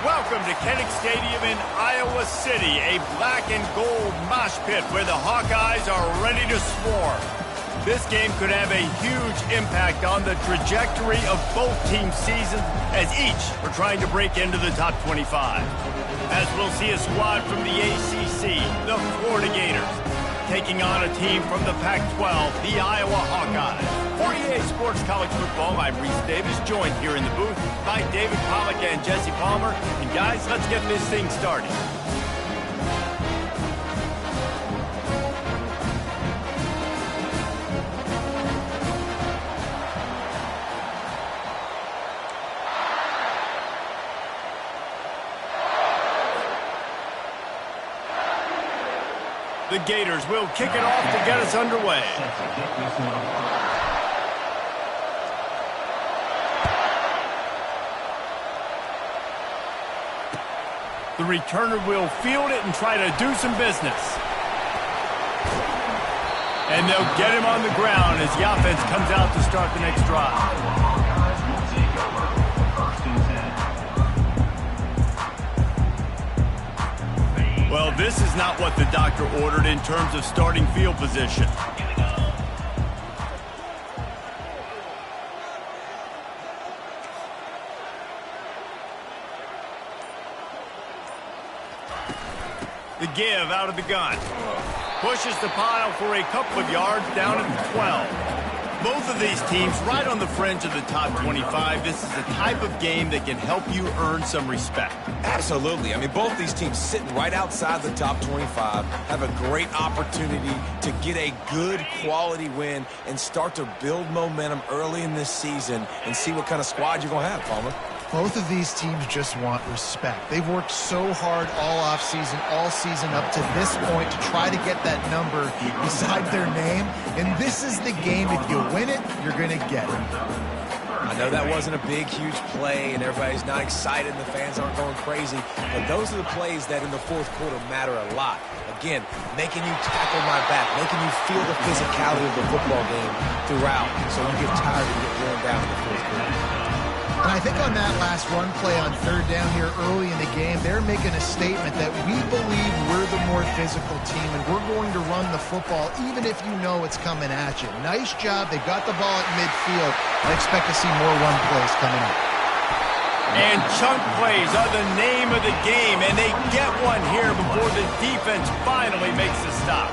Welcome to Kinnick Stadium in Iowa City, a black and gold mosh pit where the Hawkeyes are ready to swarm. This game could have a huge impact on the trajectory of both teams' seasons as each are trying to break into the top 25. As we'll see a squad from the ACC, the Florida Gators, taking on a team from the Pac-12, the Iowa Hawkeyes. For EA Sports College Football, I'm Reese Davis, joined here in the booth by David Pollack and Jesse Palmer. And guys, let's get this thing started. The Gators will kick it off to get us underway. The returner will field it and try to do some business. And they'll get him on the ground as the offense comes out to start the next drive. Well, this is not what the doctor ordered in terms of starting field position. The give out of the gun. Pushes the pile for a couple of yards down at the 12. Both of these teams right on the fringe of the top 25. This is the type of game that can help you earn some respect. Absolutely. I mean, both these teams sitting right outside the top 25 have a great opportunity to get a good quality win and start to build momentum early in this season and see what kind of squad you're going to have, Palmer. Both of these teams just want respect. They've worked so hard all offseason, all season up to this point to try to get that number beside their name. And this is the game. If you win it, you're going to get it. I know that wasn't a big, huge play, and everybody's not excited, and the fans aren't going crazy. But those are the plays that in the fourth quarter matter a lot. Again, making you tackle my back, making you feel the physicality of the football game throughout so you get tired and get worn down in the fourth quarter. And I think on that last run play on third down here early in the game, they're making a statement that we believe we're the more physical team and we're going to run the football even if you know it's coming at you. Nice job. They got the ball at midfield. I expect to see more run plays coming up. And chunk plays are the name of the game, and they get one here before the defense finally makes the stop.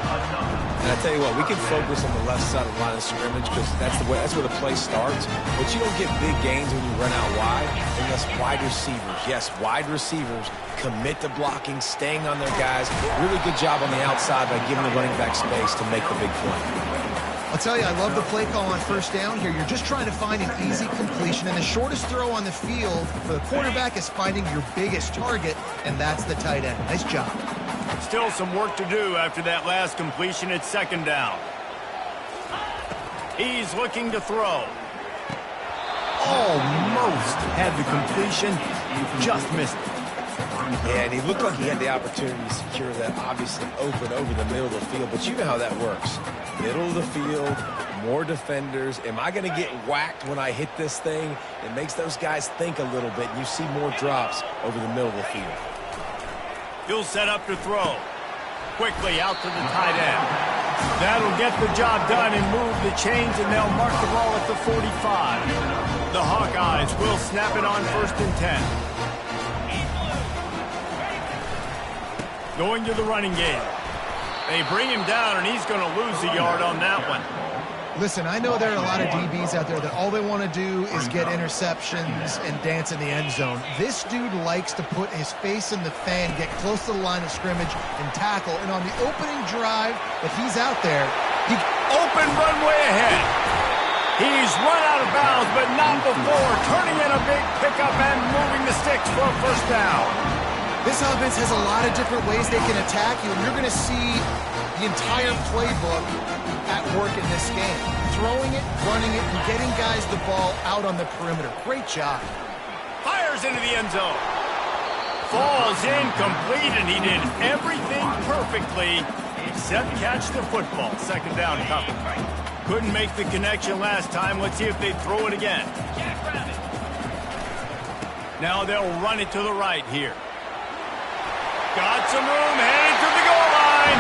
And I tell you what, we can focus on the left side of the line of scrimmage because that's where the play starts. But you don't get big gains when you run out wide unless wide receivers, yes, wide receivers commit to blocking, staying on their guys. Really good job on the outside by giving the running back space to make the big play. I'll tell you, I love the play call on first down here. You're just trying to find an easy completion, and the shortest throw on the field for the quarterback is finding your biggest target, and that's the tight end. Nice job. Still some work to do after that last completion at second down. He's looking to throw. Almost had the completion. Just missed it. Yeah, and he looked like he had the opportunity to secure that, obviously open over the middle of the field. But you know how that works. Middle of the field, more defenders. Am I going to get whacked when I hit this thing? It makes those guys think a little bit. You see more drops over the middle of the field. He'll set up to throw. Quickly out to the tight end. That'll get the job done and move the chains, and they'll mark the ball at the 45. The Hawkeyes will snap it on 1st and 10. Going to the running game. They bring him down, and he's going to lose a yard on that one. Listen, I know there are a lot of DBs out there that all they want to do is get interceptions and dance in the end zone. This dude likes to put his face in the fan, get close to the line of scrimmage, and tackle. And on the opening drive that he's out there, he open runway ahead. He's run out of bounds, but not before turning in a big pickup and moving the sticks for a first down. This offense has a lot of different ways they can attack you, and you're going to see the entire playbook at work in this game. Throwing it, running it, and getting guys the ball out on the perimeter. Great job. Fires into the end zone. Falls incomplete, and he did everything perfectly except catch the football. Second down cover. Couldn't make the connection last time. Let's see if they throw it again. Now they'll run it to the right here. Got some room, heading to the goal line.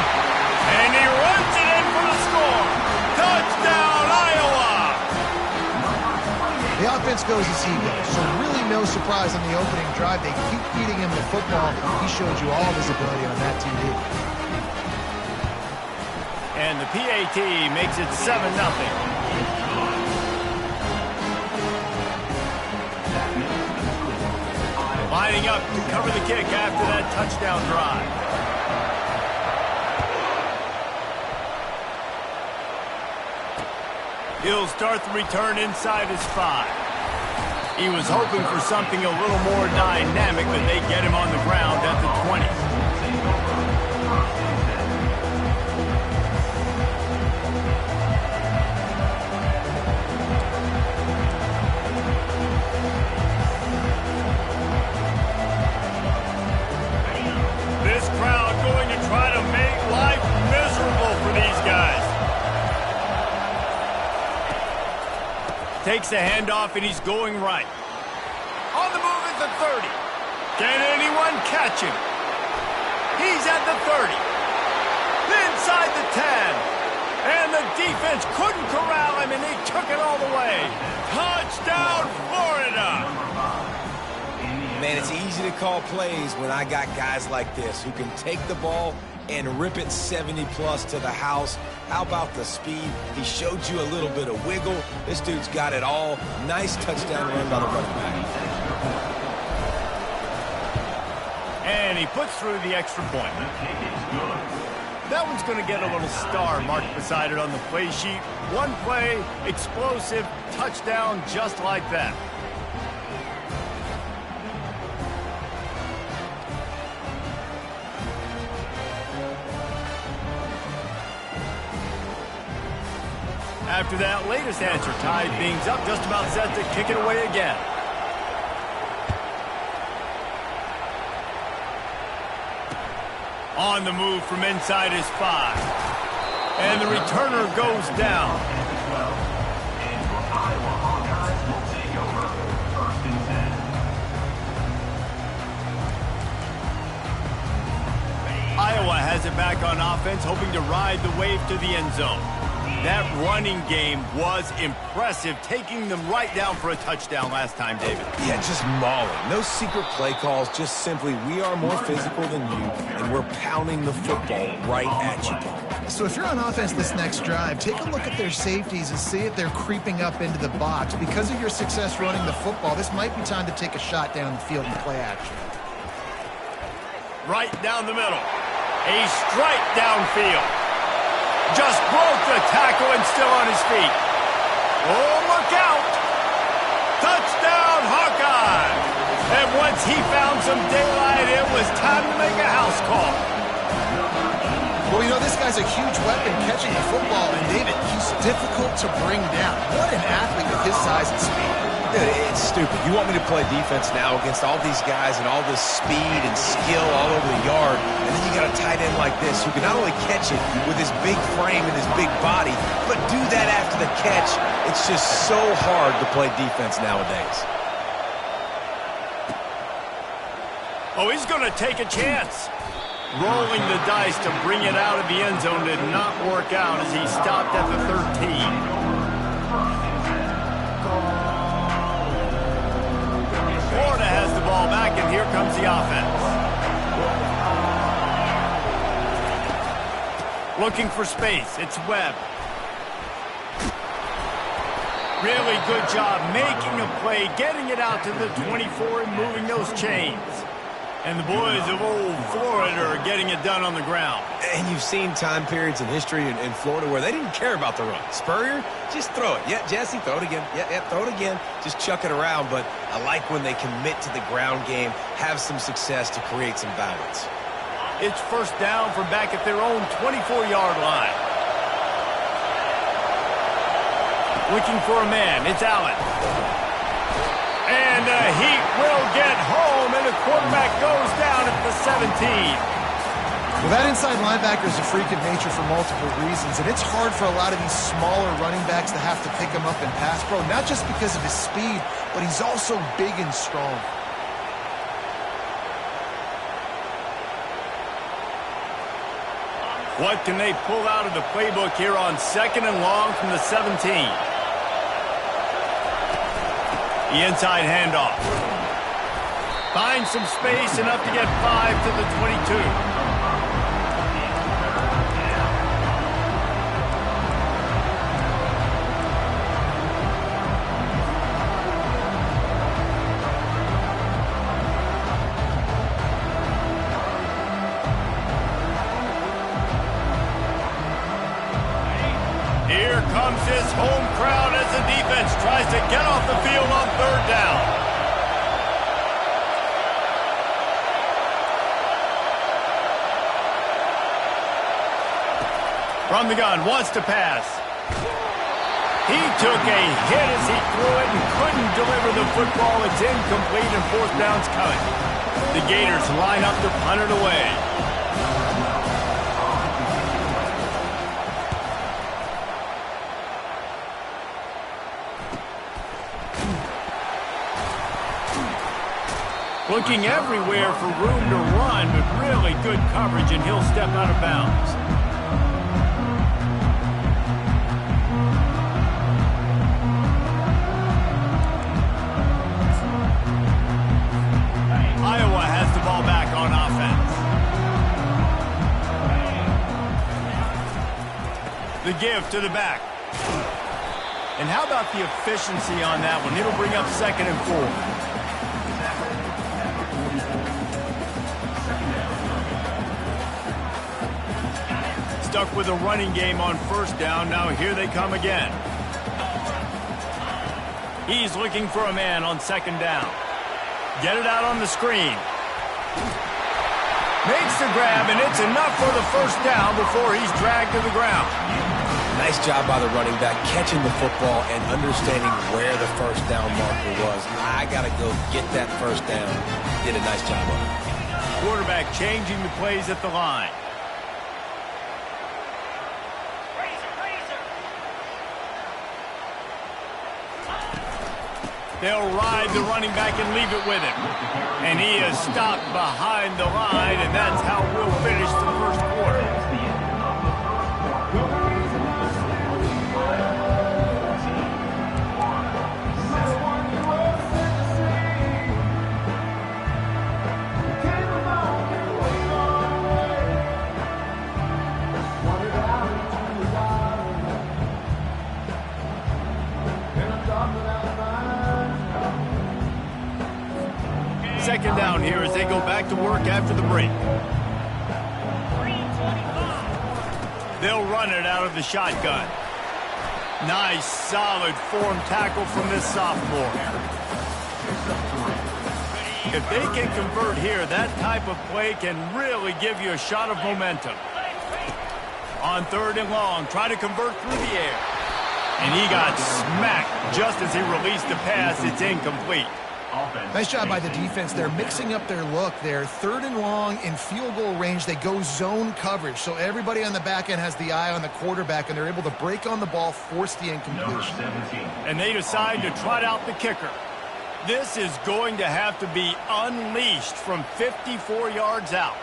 And he runs it in for the score. Touchdown, Iowa! The offense goes as he goes, so really no surprise on the opening drive. They keep feeding him the football. He showed you all of his ability on that TV. And the PAT makes it 7-0. Lining up to cover the kick after that touchdown drive. He'll start the return inside his 5. He was hoping for something a little more dynamic, but they get him on the ground at the 20. This crowd going to try to make life miserable for these guys. Takes the handoff, and he's going right. On the move at the 30. Can anyone catch him? He's at the 30. Inside the 10. And the defense couldn't corral him, and they took it all the way. Touchdown, Florida! Man, it's easy to call plays when I got guys like this who can take the ball and rip it 70-plus to the house. How about the speed? He showed you a little bit of wiggle. This dude's got it all. Nice touchdown run by the running back. And he puts through the extra point. That one's going to get a little star marked beside it on the play sheet. One play, explosive, touchdown just like that. After that latest answer tied things up, just about set to kick it away again. On the move from inside his 5. And the returner goes down. Iowa has it back on offense, hoping to ride the wave to the end zone. That running game was impressive, taking them right down for a touchdown last time, David. Yeah, just mauling. No secret play calls, just simply we are more physical than you, and we're pounding the football right at you. So if you're on offense this next drive, take a look at their safeties and see if they're creeping up into the box. Because of your success running the football, this might be time to take a shot down the field and play action. Right down the middle. A strike downfield. Just broke the tackle and still on his feet. Oh, look out! Touchdown, Hawkeye! And once he found some daylight, it was time to make a house call. Well, you know, this guy's a huge weapon catching the football, and David, he's difficult to bring down. What an athlete with his size and speed. Dude, it's stupid. You want me to play defense now against all these guys and all this speed and skill all over the yard, and then you got a tight end like this who can not only catch it with his big frame and his big body, but do that after the catch. It's just so hard to play defense nowadays. Oh, he's going to take a chance. Rolling the dice to bring it out of the end zone did not work out as he stopped at the 13. Florida has the ball back, and here comes the offense. Looking for space. It's Webb. Really good job making a play, getting it out to the 24 and moving those chains. And the boys of old Florida are getting it done on the ground. And you've seen time periods in history in Florida where they didn't care about the run. Spurrier, just throw it. Yeah, Jesse, throw it again. Yeah, throw it again. Just chuck it around. But I like when they commit to the ground game, have some success to create some balance. It's first down from back at their own 24-yard line. Looking for a man. It's Allen. And the Heat will get home, and the quarterback goes down at the 17. Well, that inside linebacker is a freak of nature for multiple reasons, and it's hard for a lot of these smaller running backs to have to pick him up in pass pro, not just because of his speed, but he's also big and strong. What can they pull out of the playbook here on 2nd and long from the 17? The inside handoff. Finds some space, enough to get 5 to the 22. Here comes his home crowd as the defense tries to get off the field on 3rd down. From the gun, wants to pass. He took a hit as he threw it and couldn't deliver the football. It's incomplete and 4th down's coming. The Gators line up to punt it away. Looking everywhere for room to run, but really good coverage, and he'll step out of bounds. Iowa has the ball back on offense. The give to the back. And how about the efficiency on that one? It'll bring up 2nd and 4. Stuck with a running game on 1st down. Now here they come again. He's looking for a man on 2nd down. Get it out on the screen. Makes the grab, and it's enough for the 1st down before he's dragged to the ground. Nice job by the running back, catching the football and understanding where the 1st down marker was. I got to go get that 1st down. Did a nice job of it. Quarterback changing the plays at the line. They'll ride the running back and leave it with him. And he is stopped behind the line, and that's how we'll finish the 1st quarter. Second down here as they go back to work after the break. They'll run it out of the shotgun. Nice, solid form tackle from this sophomore. If they can convert here, that type of play can really give you a shot of momentum. On 3rd and long, try to convert through the air. And he got smacked just as he released the pass. It's incomplete. Nice job by the defense. They're mixing up their look there. 3rd and long in field goal range. They go zone coverage. So everybody on the back end has the eye on the quarterback, and they're able to break on the ball, force the incompletion. And they decide to trot out the kicker. This is going to have to be unleashed from 54 yards out.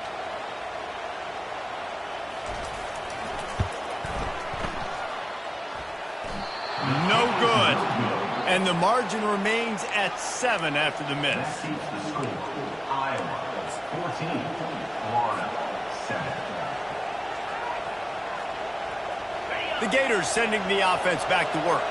No good. And the margin remains at 7 after the miss. Iowa 14, Florida 7. The Gators sending the offense back to work.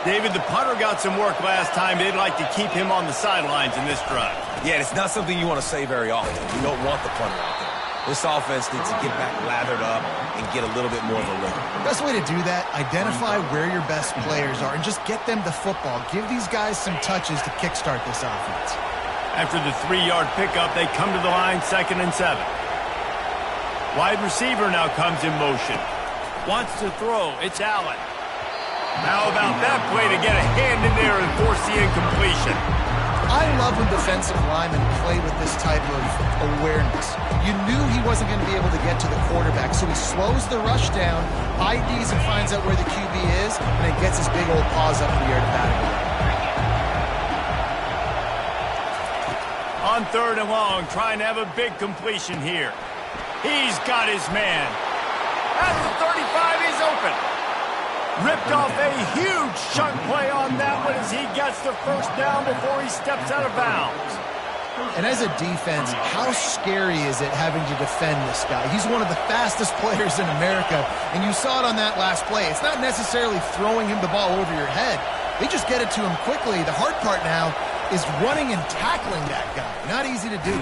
David, the punter got some work last time. They'd like to keep him on the sidelines in this drive. Yeah, it's not something you want to say very often. You don't want the punter out there. This offense needs to get back lathered up and get a little bit more of a rhythm. Best way to do that, identify where your best players are and just get them the football. Give these guys some touches to kickstart this offense. After the 3-yard pickup, they come to the line 2nd and 7. Wide receiver now comes in motion. Wants to throw. It's Allen. How about that play to get a hand in there and force the incompletion? I love when defensive linemen play with this type of awareness. You knew he wasn't going to be able to get to the quarterback, so he slows the rush down, IDs and finds out where the QB is, and then gets his big old paws up in the air to bat it away. On 3rd and long, trying to have a big completion here. He's got his man. At the 35, he's open. Ripped off a huge chunk play on that one as he gets the first down before he steps out of bounds. And as a defense, how scary is it having to defend this guy? He's one of the fastest players in America, and you saw it on that last play. It's not necessarily throwing him the ball over your head. They just get it to him quickly. The hard part now is running and tackling that guy. Not easy to do.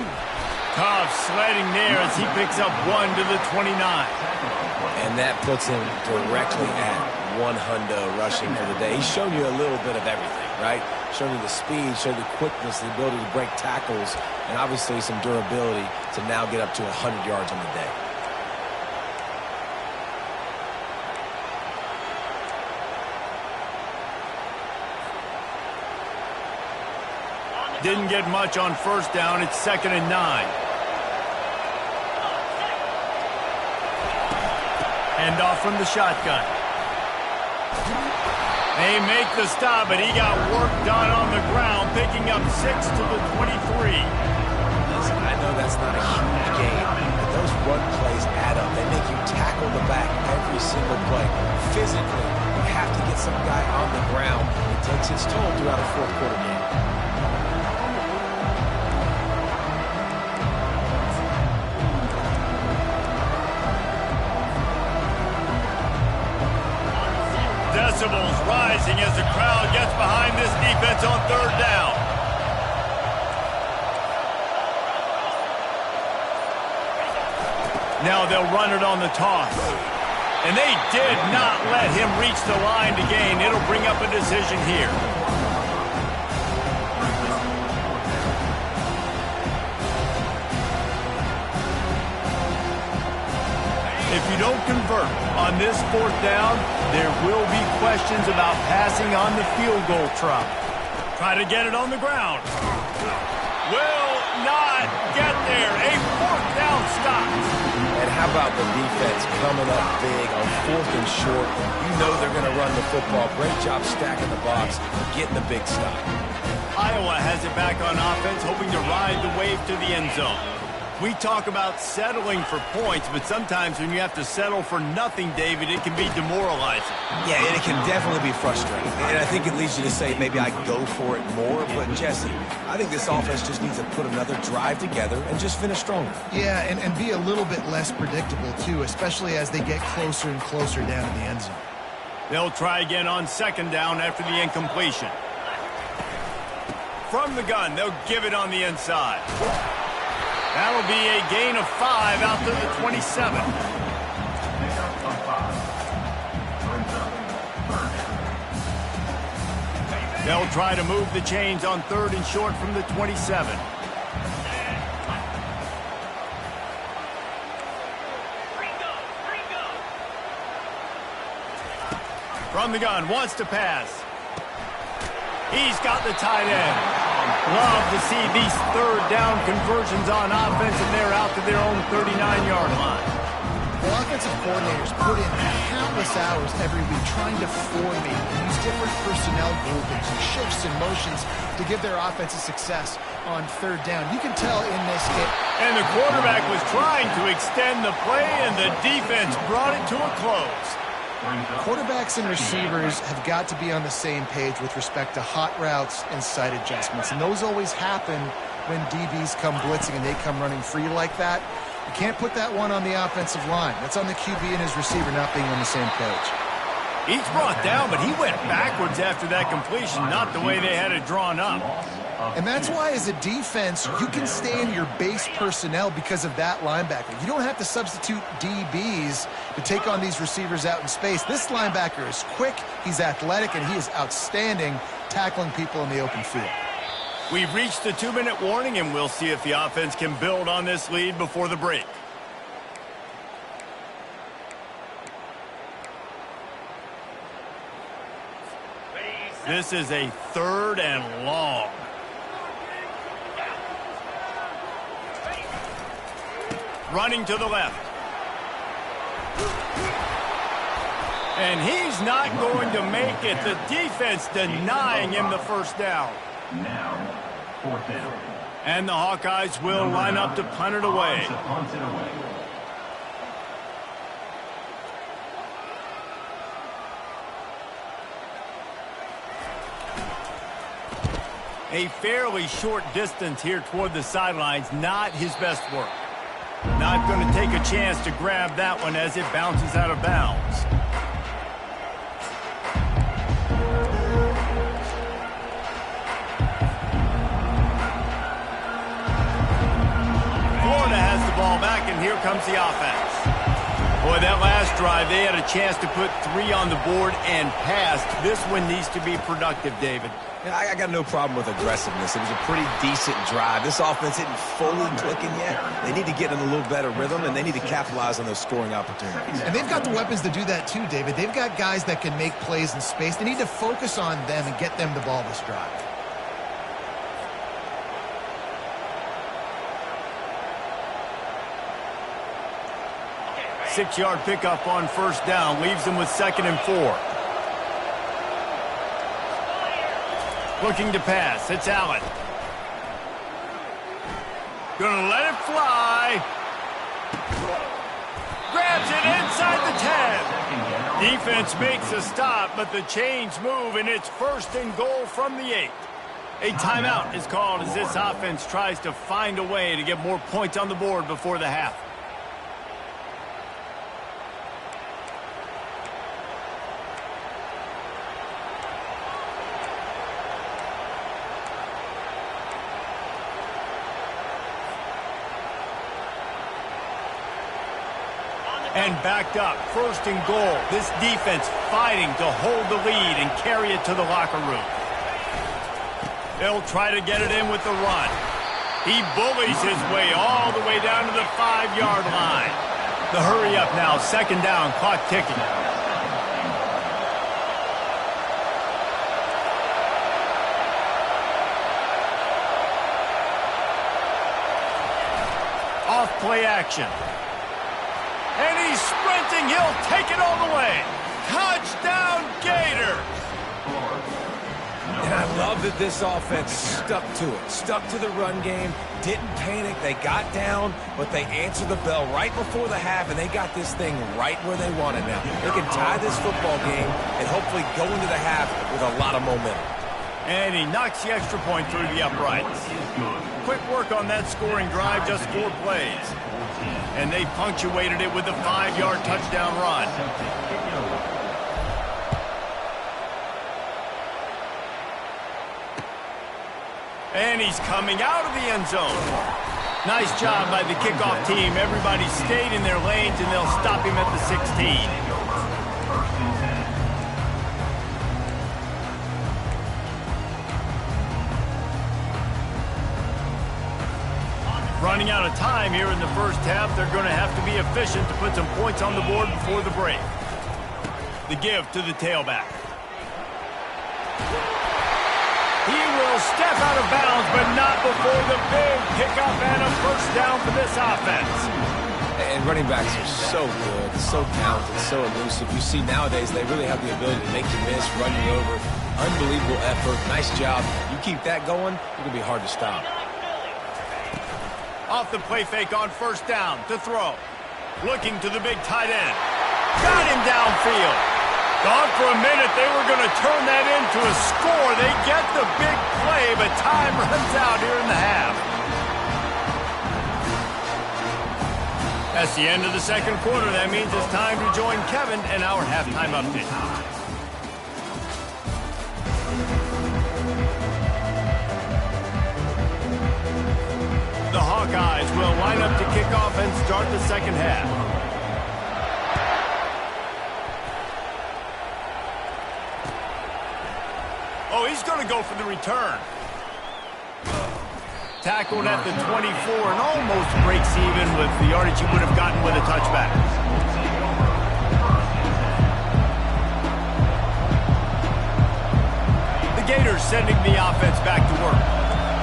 Cobb sliding there as he picks up 1 to the 29. And that puts him directly at 100 rushing for the day. He's shown you a little bit of everything, right? Shown you the speed, shown you the quickness, the ability to break tackles, and obviously some durability to now get up to 100 yards on the day. Didn't get much on first down. It's 2nd and 9. Hand off from the shotgun. They make the stop, but he got work done on the ground, picking up 6 to the 23. Listen, I know that's not a huge gain, but those run plays add up. They make you tackle the back every single play. Physically, you have to get some guy on the ground. It takes its toll throughout a fourth quarter game. Decibels rising as the crowd gets behind this defense on 3rd down. Now they'll run it on the toss. And they did not let him reach the line to gain. It'll bring up a decision here. If you don't convert on this 4th down, there will be questions about passing on the field goal try. Try to get it on the ground. Will not get there. A 4th down stop. And how about the defense coming up big on 4th and short? You know they're going to run the football. Great job stacking the box and getting the big stop. Iowa has it back on offense, hoping to ride the wave to the end zone. We talk about settling for points, but sometimes when you have to settle for nothing, David, it can be demoralizing. Yeah, and it can definitely be frustrating. And I think it leads you to say maybe I go for it more. But, Jesse, I think this offense just needs to put another drive together and just finish stronger. Yeah, and be a little bit less predictable, too, especially as they get closer and closer down to the end zone. They'll try again on 2nd down after the incompletion. From the gun, they'll give it on the inside. That'll be a gain of 5 out to the 27. They'll try to move the chains on 3rd and short from the 27. From the gun, wants to pass. He's got the tight end. Love to see these 3rd down conversions on offense, and they're out to their own 39-yard line. Well, offensive coordinators put in countless hours every week trying to formate and use different personnel groupings and shifts and motions to give their offense a success on 3rd down. You can tell in this game. And the quarterback was trying to extend the play, and the defense brought it to a close. Quarterbacks and receivers have got to be on the same page with respect to hot routes and sight adjustments. And those always happen when DBs come blitzing and they come running free like that. You can't put that one on the offensive line. That's on the QB and his receiver not being on the same page. Each brought down, but he went backwards after that completion, not the way they had it drawn up. And that's why, as a defense, you can stay in your base personnel because of that linebacker. You don't have to substitute DBs to take on these receivers out in space. This linebacker is quick, he's athletic, and he is outstanding tackling people in the open field. We've reached the 2-minute warning, and we'll see if the offense can build on this lead before the break. This is a 3rd and long. Running to the left. And he's not going to make it. The defense denying him the first down. Now, 4th down. And the Hawkeyes will line up to punt it away. A fairly short distance here toward the sidelines, not his best work. Not going to take a chance to grab that one as it bounces out of bounds. Florida has the ball back, and here comes the offense. Boy, that last drive, they had a chance to put 3 on the board and passed. This one needs to be productive, David. Yeah, I got no problem with aggressiveness. It was a pretty decent drive. This offense isn't fully clicking yet. They need to get in a little better rhythm, and they need to capitalize on those scoring opportunities. And they've got the weapons to do that too, David. They've got guys that can make plays in space. They need to focus on them and get them the ball this drive. Six-yard pickup on first down leaves them with 2nd and 4. Looking to pass. It's Allen. Gonna let it fly. Grabs it inside the 10. Defense makes a stop, but the chains move, and it's 1st and goal from the 8. A timeout is called as this offense tries to find a way to get more points on the board before the half. And backed up, 1st and goal. This defense fighting to hold the lead and carry it to the locker room. They'll try to get it in with the run. He bullies his way all the way down to the 5-yard line. The hurry up now, 2nd down, clock ticking. Off play action. And he's sprinting. He'll take it all the way. Touchdown, Gators! And I love that this offense stuck to it. Stuck to the run game. Didn't panic. They got down, but they answered the bell right before the half, and they got this thing right where they want it now. They can tie this football game and hopefully go into the half with a lot of momentum. And he knocks the extra point through the uprights. Quick work on that scoring drive, just 4 plays. And they punctuated it with a 5-yard touchdown run. And he's coming out of the end zone. Nice job by the kickoff team. Everybody stayed in their lanes, and they'll stop him at the 16. Running out of time here in the first half. They're going to have to be efficient to put some points on the board before the break. The give to the tailback. He will step out of bounds, but not before the big pickup and a 1st down for this offense. And running backs are so good, so talented, so elusive. You see nowadays they really have the ability to make you miss, run you over. Unbelievable effort. Nice job. You keep that going, it's going to be hard to stop. Off the play fake on 1st down to throw. Looking to the big tight end. Got him downfield. Thought for a minute they were going to turn that into a score. They get the big play, but time runs out here in the half. That's the end of the 2nd quarter. That means it's time to join Kevin in our halftime update. The Hawkeyes will line up to kick off and start the 2nd half. Oh, he's going to go for the return. Tackled at the 24 and almost breaks even with the yardage he would have gotten with a touchback. The Gators sending the offense back to work.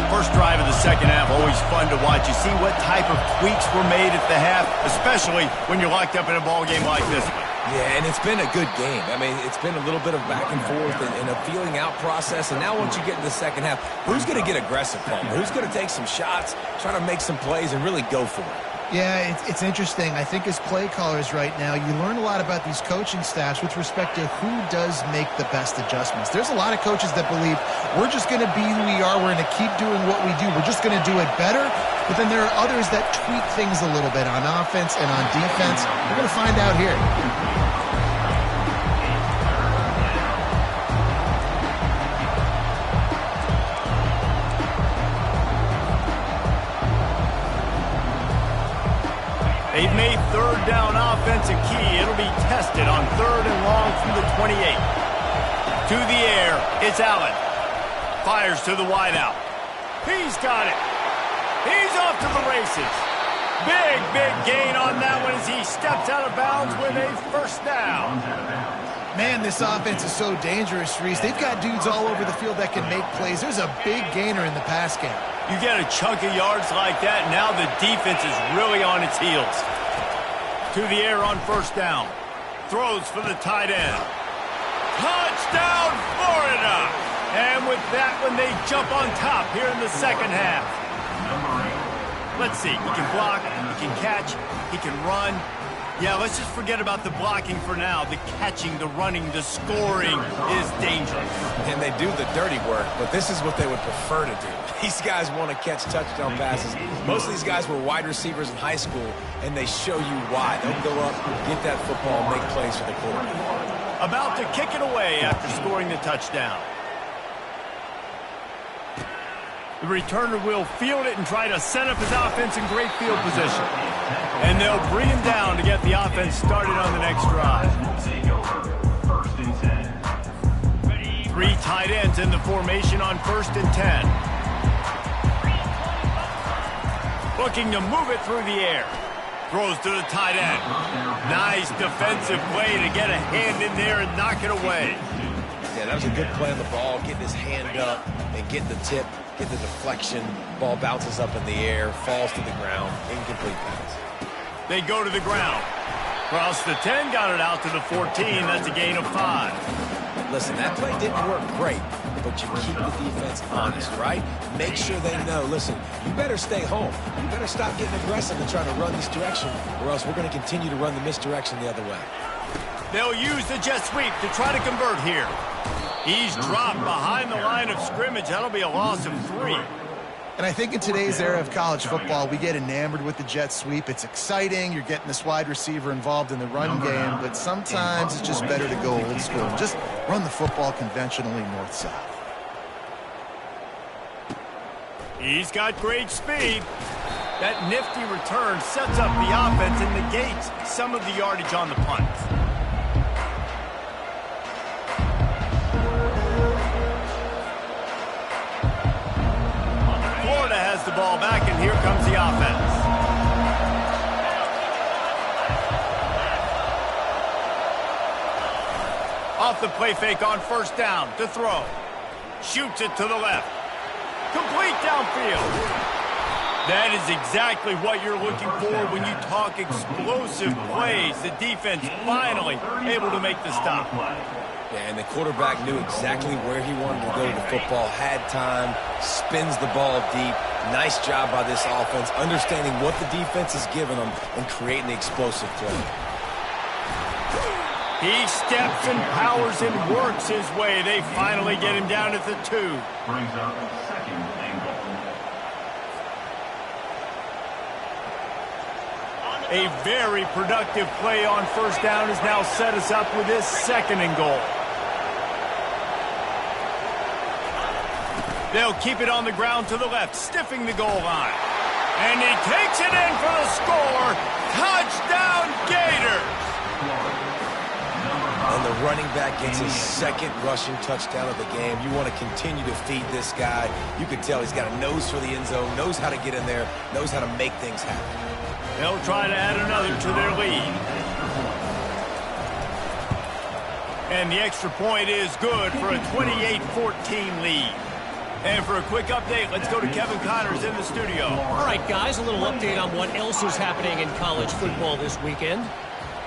First drive of the 2nd half, always fun to watch. You see what type of tweaks were made at the half, especially when you're locked up in a ball game like this one. Yeah, and it's been a good game. I mean, it's been a little bit of back and forth and a feeling out process. And now once you get in the 2nd half, who's going to get aggressive, Palmer? Who's going to take some shots, try to make some plays, and really go for it? Yeah, it's interesting. I think as play callers right now, you learn a lot about these coaching staffs with respect to who does make the best adjustments. There's a lot of coaches that believe we're just going to be who we are. We're going to keep doing what we do. We're just going to do it better. But then there are others that tweak things a little bit on offense and on defense. We're going to find out here. They've made third down offense a key. It'll be tested on 3rd and long from the 28. To the air, it's Allen. Fires to the wideout. He's got it. He's off to the races. Big gain on that one as he steps out of bounds with a first down. Man, this offense is so dangerous, Reese. They've got dudes all over the field that can make plays. There's a big gainer in the pass game. You get a chunk of yards like that, now the defense is really on its heels. To the air on first down. Throws for the tight end. Touchdown, Florida! And with that one, they jump on top here in the second half. Let's see. He can block, he can catch, he can run. Yeah, let's just forget about the blocking for now. The catching, the running, the scoring is dangerous. And they do the dirty work, but this is what they would prefer to do. These guys want to catch touchdown passes. Most of these guys were wide receivers in high school, and they show you why. They'll go up, get that football, make plays for the quarterback. About to kick it away after scoring the touchdown. The returner will field it and try to set up his offense in great field position. And they'll bring him down to get the offense started on the next drive. 3 tight ends in the formation on 1st and 10. Looking to move it through the air. Throws to the tight end. Nice defensive play to get a hand in there and knock it away. Yeah, that was a good play on the ball, getting his hand up and get the tip, get the deflection. Ball bounces up in the air, falls to the ground, incomplete pass. They go to the ground. Cross the 10, got it out to the 14. That's a gain of 5. Listen, that play didn't work great, but you keep the defense honest, right? Make sure they know, listen, you better stay home. You better stop getting aggressive and trying to run this direction, or else we're going to continue to run the misdirection the other way. They'll use the jet sweep to try to convert here. He's dropped behind the line of scrimmage. That'll be a loss of 3. And I think in today's era of college football, we get enamored with the jet sweep. It's exciting. You're getting this wide receiver involved in the run game, but sometimes it's just better to go old school and just run the football conventionally north-south. He's got great speed. That nifty return sets up the offense and negates some of the yardage on the punt. Florida has the ball back, and here comes the offense. Off the play fake on first down to throw. Shoots it to the left. Complete downfield. That is exactly what you're looking for when you talk explosive plays. The defense finally able to make the stop. Yeah, and the quarterback knew exactly where he wanted to go with the football, had time, spins the ball deep. Nice job by this offense, understanding what the defense is giving them and creating the explosive play. He steps and powers and works his way. They finally get him down at the 2. Brings up 2nd and goal. A very productive play on first down has now set us up with this 2nd and goal. They'll keep it on the ground to the left, stiffing the goal line. And he takes it in for the score. Touchdown, Gators! And the running back gets his 2nd rushing touchdown of the game. You want to continue to feed this guy. You can tell he's got a nose for the end zone, knows how to get in there, knows how to make things happen. They'll try to add another to their lead. And the extra point is good for a 28-14 lead. And for a quick update, let's go to Kevin Connors in the studio. All right, guys, a little update on what else is happening in college football this weekend.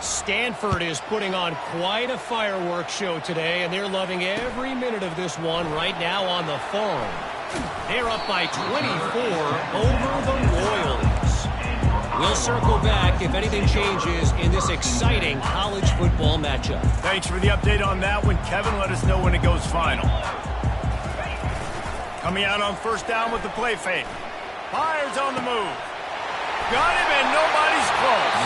Stanford is putting on quite a fireworks show today, and they're loving every minute of this one right now on the farm. They're up by 24 over the Royals. We'll circle back if anything changes in this exciting college football matchup. Thanks for the update on that one, Kevin. Let us know when it goes final. Coming out on first down with the play fake. Fires on the move. Got him, and nobody's close.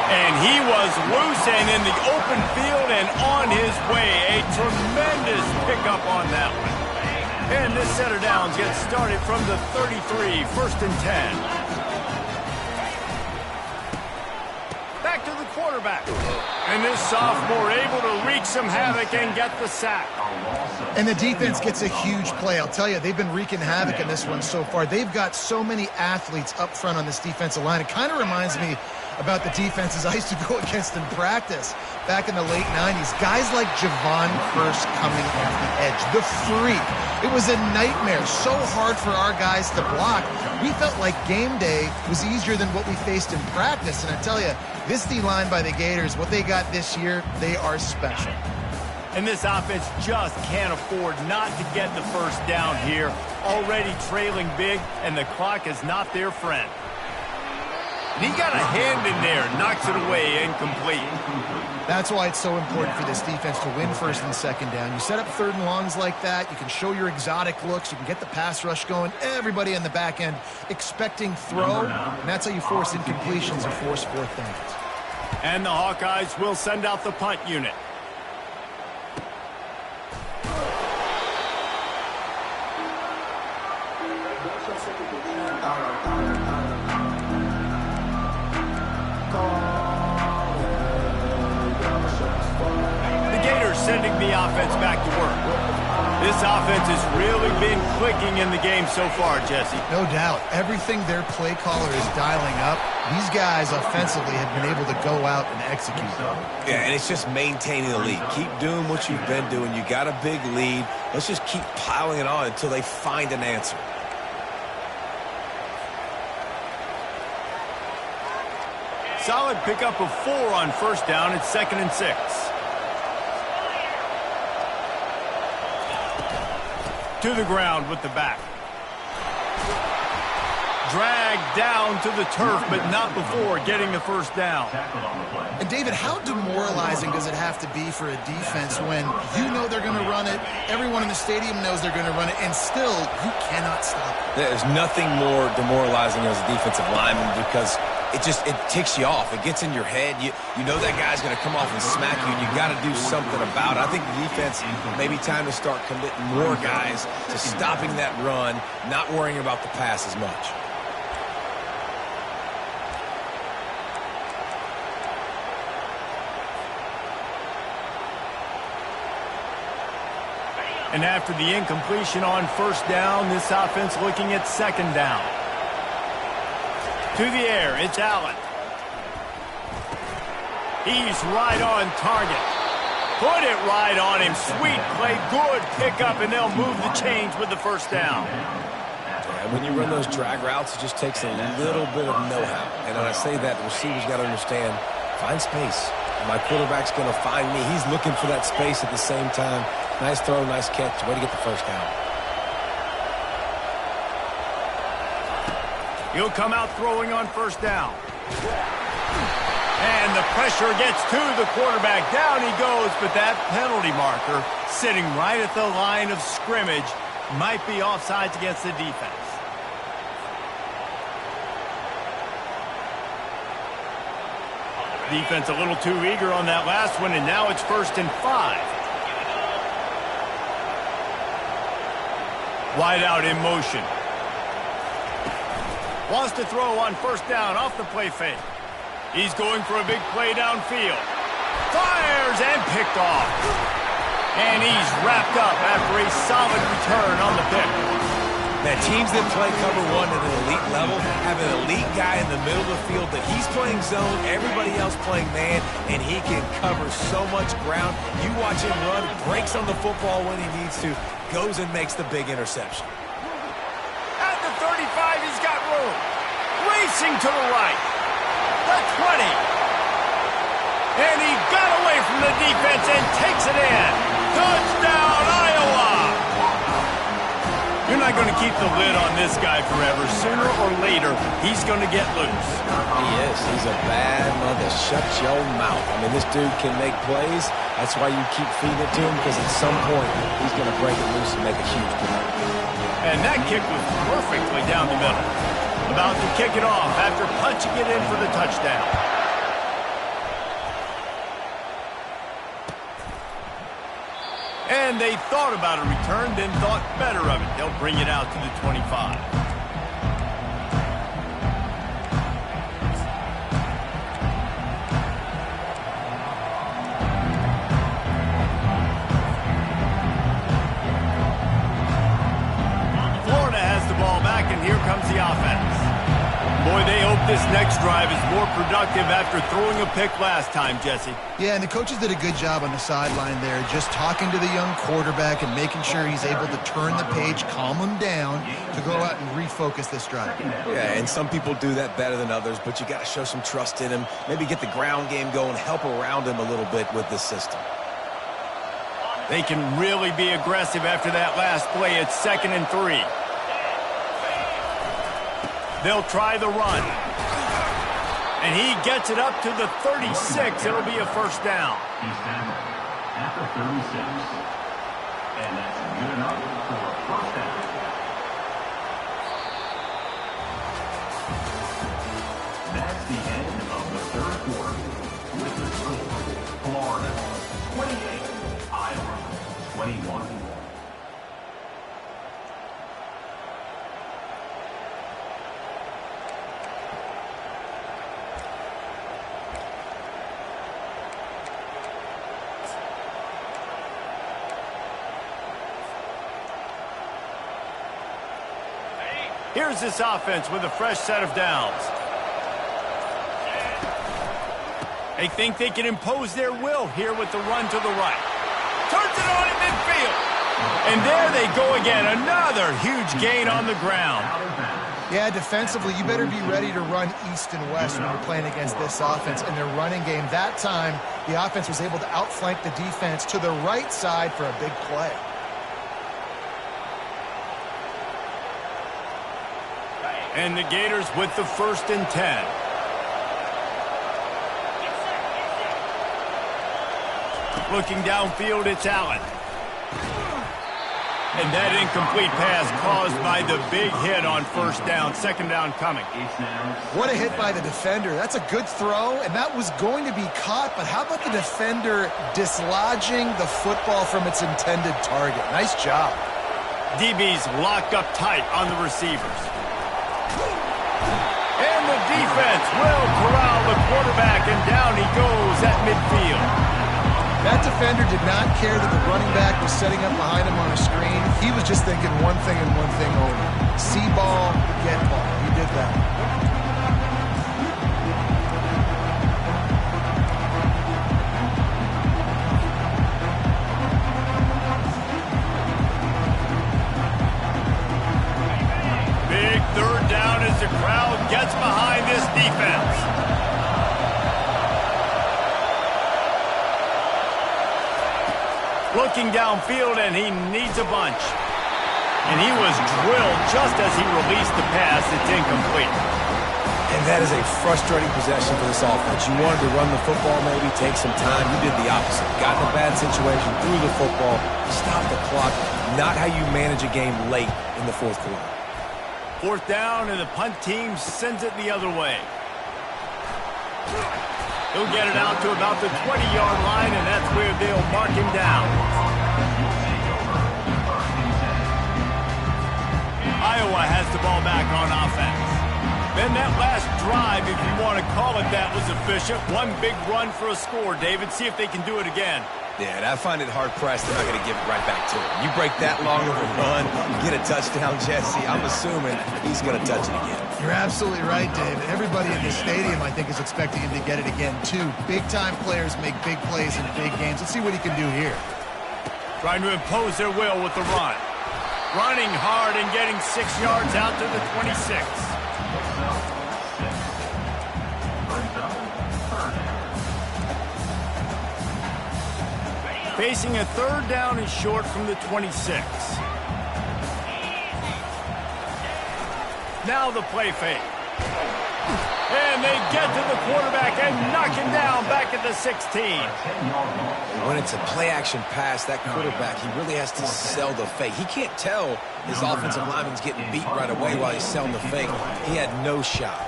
And he was loose and in the open field and on his way. A tremendous pickup on that one. And this set of downs gets started from the 33, 1st and 10. Back to the quarterback. And this sophomore able to wreak some havoc and get the sack. And the defense gets a huge play. I'll tell you, they've been wreaking havoc in this one so far. They've got so many athletes up front on this defensive line. It kind of reminds me about the defenses I used to go against in practice back in the late 90s. Guys like Javon Curse coming off the edge. The freak. It was a nightmare. So hard for our guys to block. We felt like game day was easier than what we faced in practice. And I tell you, this D-line by the Gators, what they got this year, they are special. And this offense just can't afford not to get the first down here. Already trailing big, and the clock is not their friend. And he got a hand in there, knocks it away, incomplete. That's why it's so important for this defense to win first and second down. You set up third and longs like that, you can show your exotic looks, you can get the pass rush going, everybody in the back end expecting throw, and that's how you force incompletions and force fourth downs. And the Hawkeyes will send out the punt unit. Sending the offense back to work. This offense has really been clicking in the game so far, Jesse. No doubt. Everything their play caller is dialing up, these guys offensively have been able to go out and execute. Yeah, and it's just maintaining the lead. Keep doing what you've been doing. You got a big lead. Let's just keep piling it on until they find an answer. Solid pickup of 4 on first down. It's 2nd and 6. To the ground with the back. Dragged down to the turf, but not before getting the first down. And David, how demoralizing does it have to be for a defense when you know they're going to run it, everyone in the stadium knows they're going to run it, and still you cannot stop it? There's nothing more demoralizing as a defensive lineman because it ticks you off. It gets in your head. You know that guy's going to come off and smack you, and you got to do something about it. I think the defense, maybe time to start committing more guys to stopping that run, not worrying about the pass as much. And after the incompletion on first down, this offense looking at 2nd down. To the air, it's Allen. He's right on target. Put it right on him. Sweet play, good pickup, and they'll move the chains with the first down. Yeah, when you run those drag routes, it just takes a little bit of know-how. And when I say that, the receivers got to understand, find space. My quarterback's going to find me. He's looking for that space at the same time. Nice throw, nice catch. Way to get the first down. He'll come out throwing on first down. And the pressure gets to the quarterback. Down he goes, but that penalty marker sitting right at the line of scrimmage might be offsides against the defense. Defense a little too eager on that last one, and now it's 1st and 5. Wide out in motion. Wants to throw on first down off the play fake. He's going for a big play downfield. Fires and picked off. And he's wrapped up after a solid return on the pick. Now, teams that play cover one at an elite level have an elite guy in the middle of the field that he's playing zone, everybody else playing man, and he can cover so much ground. You watch him run, breaks on the football when he needs to, goes and makes the big interception. At the 35, he's got room. Racing to the right. The 20. And he got away from the defense and takes it in. Touchdown, Iowa! You're not going to keep the lid on this guy forever. Sooner or later, he's going to get loose. He is. He's a bad mother. Shut your mouth. I mean, this dude can make plays. That's why you keep feeding it to him, because at some point, he's going to break it loose and make a huge play. And that kick was perfectly down the middle. About to kick it off after punching it in for the touchdown. And they thought about a return, then thought better of it. They'll bring it out to the 25. Florida has the ball back, and here comes the offense. Boy, they hope this next drive is more productive after throwing a pick last time, Jesse. Yeah, and the coaches did a good job on the sideline there, just talking to the young quarterback and making sure he's able to turn the page, calm him down, to go out and refocus this drive. Yeah, and some people do that better than others, but you got to show some trust in him, maybe get the ground game going, help around him a little bit with this system. They can really be aggressive after that last play. It's 2nd and 3. They'll try the run. And he gets it up to the 36. It'll be a first down. He's tackled at the 36. And that's good enough for a first down. That's the end of the third quarter. With the score, Florida 28, Iowa 21. Here's this offense with a fresh set of downs. They think they can impose their will here with the run to the right. Turns it on in midfield. And there they go again. Another huge gain on the ground. Yeah, defensively, you better be ready to run east and west when you're playing against this offense in their running game. That time, the offense was able to outflank the defense to the right side for a big play. And the Gators with the 1st and 10. Looking downfield, it's Allen. And that incomplete pass caused by the big hit on first down. 2nd down coming. What a hit by the defender. That's a good throw, and that was going to be caught, but how about the defender dislodging the football from its intended target? Nice job. DB's locked up tight on the receivers. And the defense will corral the quarterback, and down he goes at midfield. That defender did not care that the running back was setting up behind him on a screen. He was just thinking one thing and one thing only. See ball, get ball. He did that. Big 3rd down as the crowd gets behind this defense. Looking downfield, and he needs a bunch. And he was drilled just as he released the pass. It's incomplete. And that is a frustrating possession for this offense. You wanted to run the football, maybe take some time. You did the opposite. Got in a bad situation, threw the football, stopped the clock. Not how you manage a game late in the 4th quarter. 4th down, and the punt team sends it the other way. He'll get it out to about the 20-yard line, and that's where they'll mark him down. Iowa has the ball back on offense. Then that last drive, if you want to call it that, was efficient. One big run for a score, David. See if they can do it again. Yeah, and I find it hard-pressed they're not going to give it right back to him. You break that long of a run, get a touchdown, Jesse, I'm assuming he's going to touch it again. You're absolutely right, David. Everybody in the stadium, I think, is expecting him to get it again, too. Big-time players make big plays in big games. Let's see what he can do here. Trying to impose their will with the run. Running hard and getting 6 yards out to the 26. Facing a 3rd down and short from the 26. Now the play fake. And they get to the quarterback and knock him down back at the 16. When it's a play-action pass, that quarterback, he really has to sell the fake. He can't tell his offensive lineman's getting beat right away while he's selling the fake. He had no shot.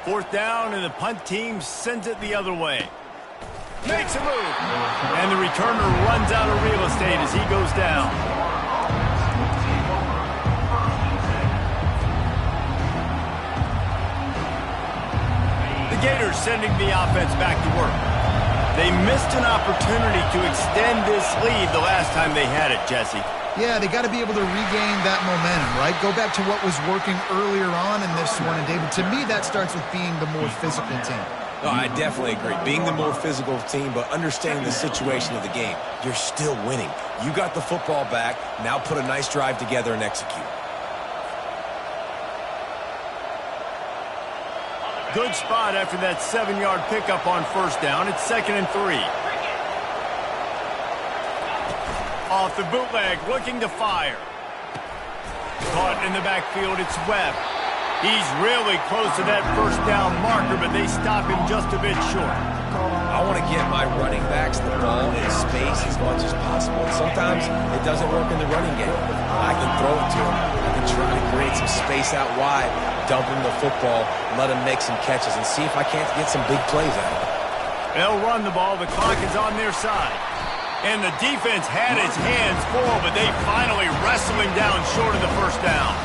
4th down, and the punt team sends it the other way. Makes a move. And the returner runs out of real estate as he goes down. The Gators sending the offense back to work. They missed an opportunity to extend this lead the last time they had it, Jesse. Yeah, they got to be able to regain that momentum, right? Go back to what was working earlier on in this one. And, David, to me, that starts with being the more physical team. No, I definitely agree. Being the more physical team, but understanding the situation of the game. You're still winning. You got the football back. Now put a nice drive together and execute. Good spot after that 7-yard pickup on 1st down. It's 2nd and 3. Off the bootleg, looking to fire. Caught in the backfield, it's Webb. He's really close to that 1st down marker, but they stop him just a bit short. I want to get my running backs the ball in space as much as possible. And sometimes it doesn't work in the running game. I can throw it to him. I can try to create some space out wide, dump him the football, let him make some catches, and see if I can't get some big plays out of it. They'll run the ball. The clock is on their side. And the defense had its hands full, but they finally wrestle him down short of the 1st down.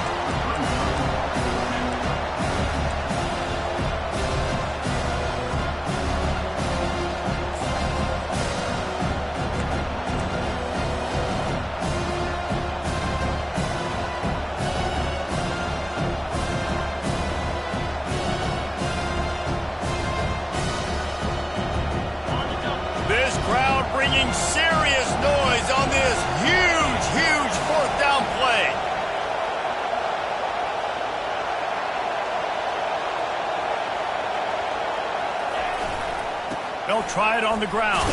This crowd bringing serious noise on this huge, huge 4th down play. They'll try it on the ground.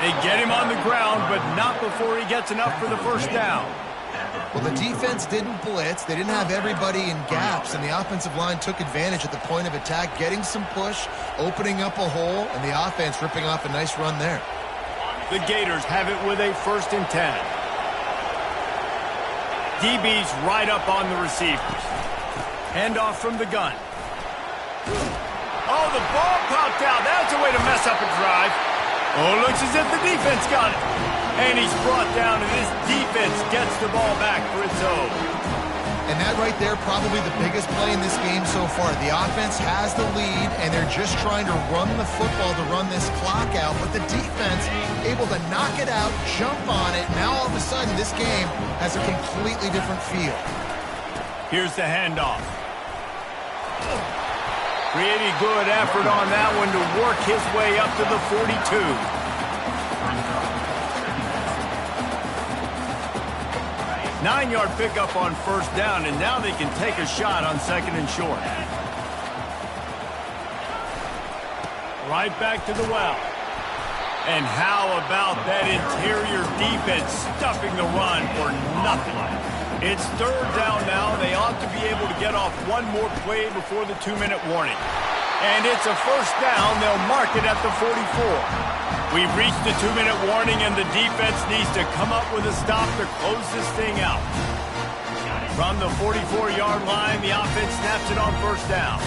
They get him on the ground, but not before he gets enough for the 1st down. Well, the defense didn't blitz. They didn't have everybody in gaps, and the offensive line took advantage at the point of attack, getting some push, opening up a hole, and the offense ripping off a nice run there. The Gators have it with a 1st and 10. DB's right up on the receivers. Handoff from the gun. Oh, the ball popped out. That's a way to mess up a drive. Oh, it looks as if the defense got it. And he's brought down, and this defense gets the ball back for its own. And that right there, probably the biggest play in this game so far. The offense has the lead, and they're just trying to run the football to run this clock out. But the defense able to knock it out, jump on it. Now all of a sudden, this game has a completely different feel. Here's the handoff. Pretty good effort on that one to work his way up to the 42. 9-yard pickup on 1st down, and now they can take a shot on 2nd and short. Right back to the well. And how about that interior defense stuffing the run for nothing? It's 3rd down now. They ought to be able to get off one more play before the 2-minute warning. And it's a 1st down. They'll mark it at the 44. We've reached the 2-minute warning, and the defense needs to come up with a stop to close this thing out. From the 44-yard line, the offense snaps it on 1st down.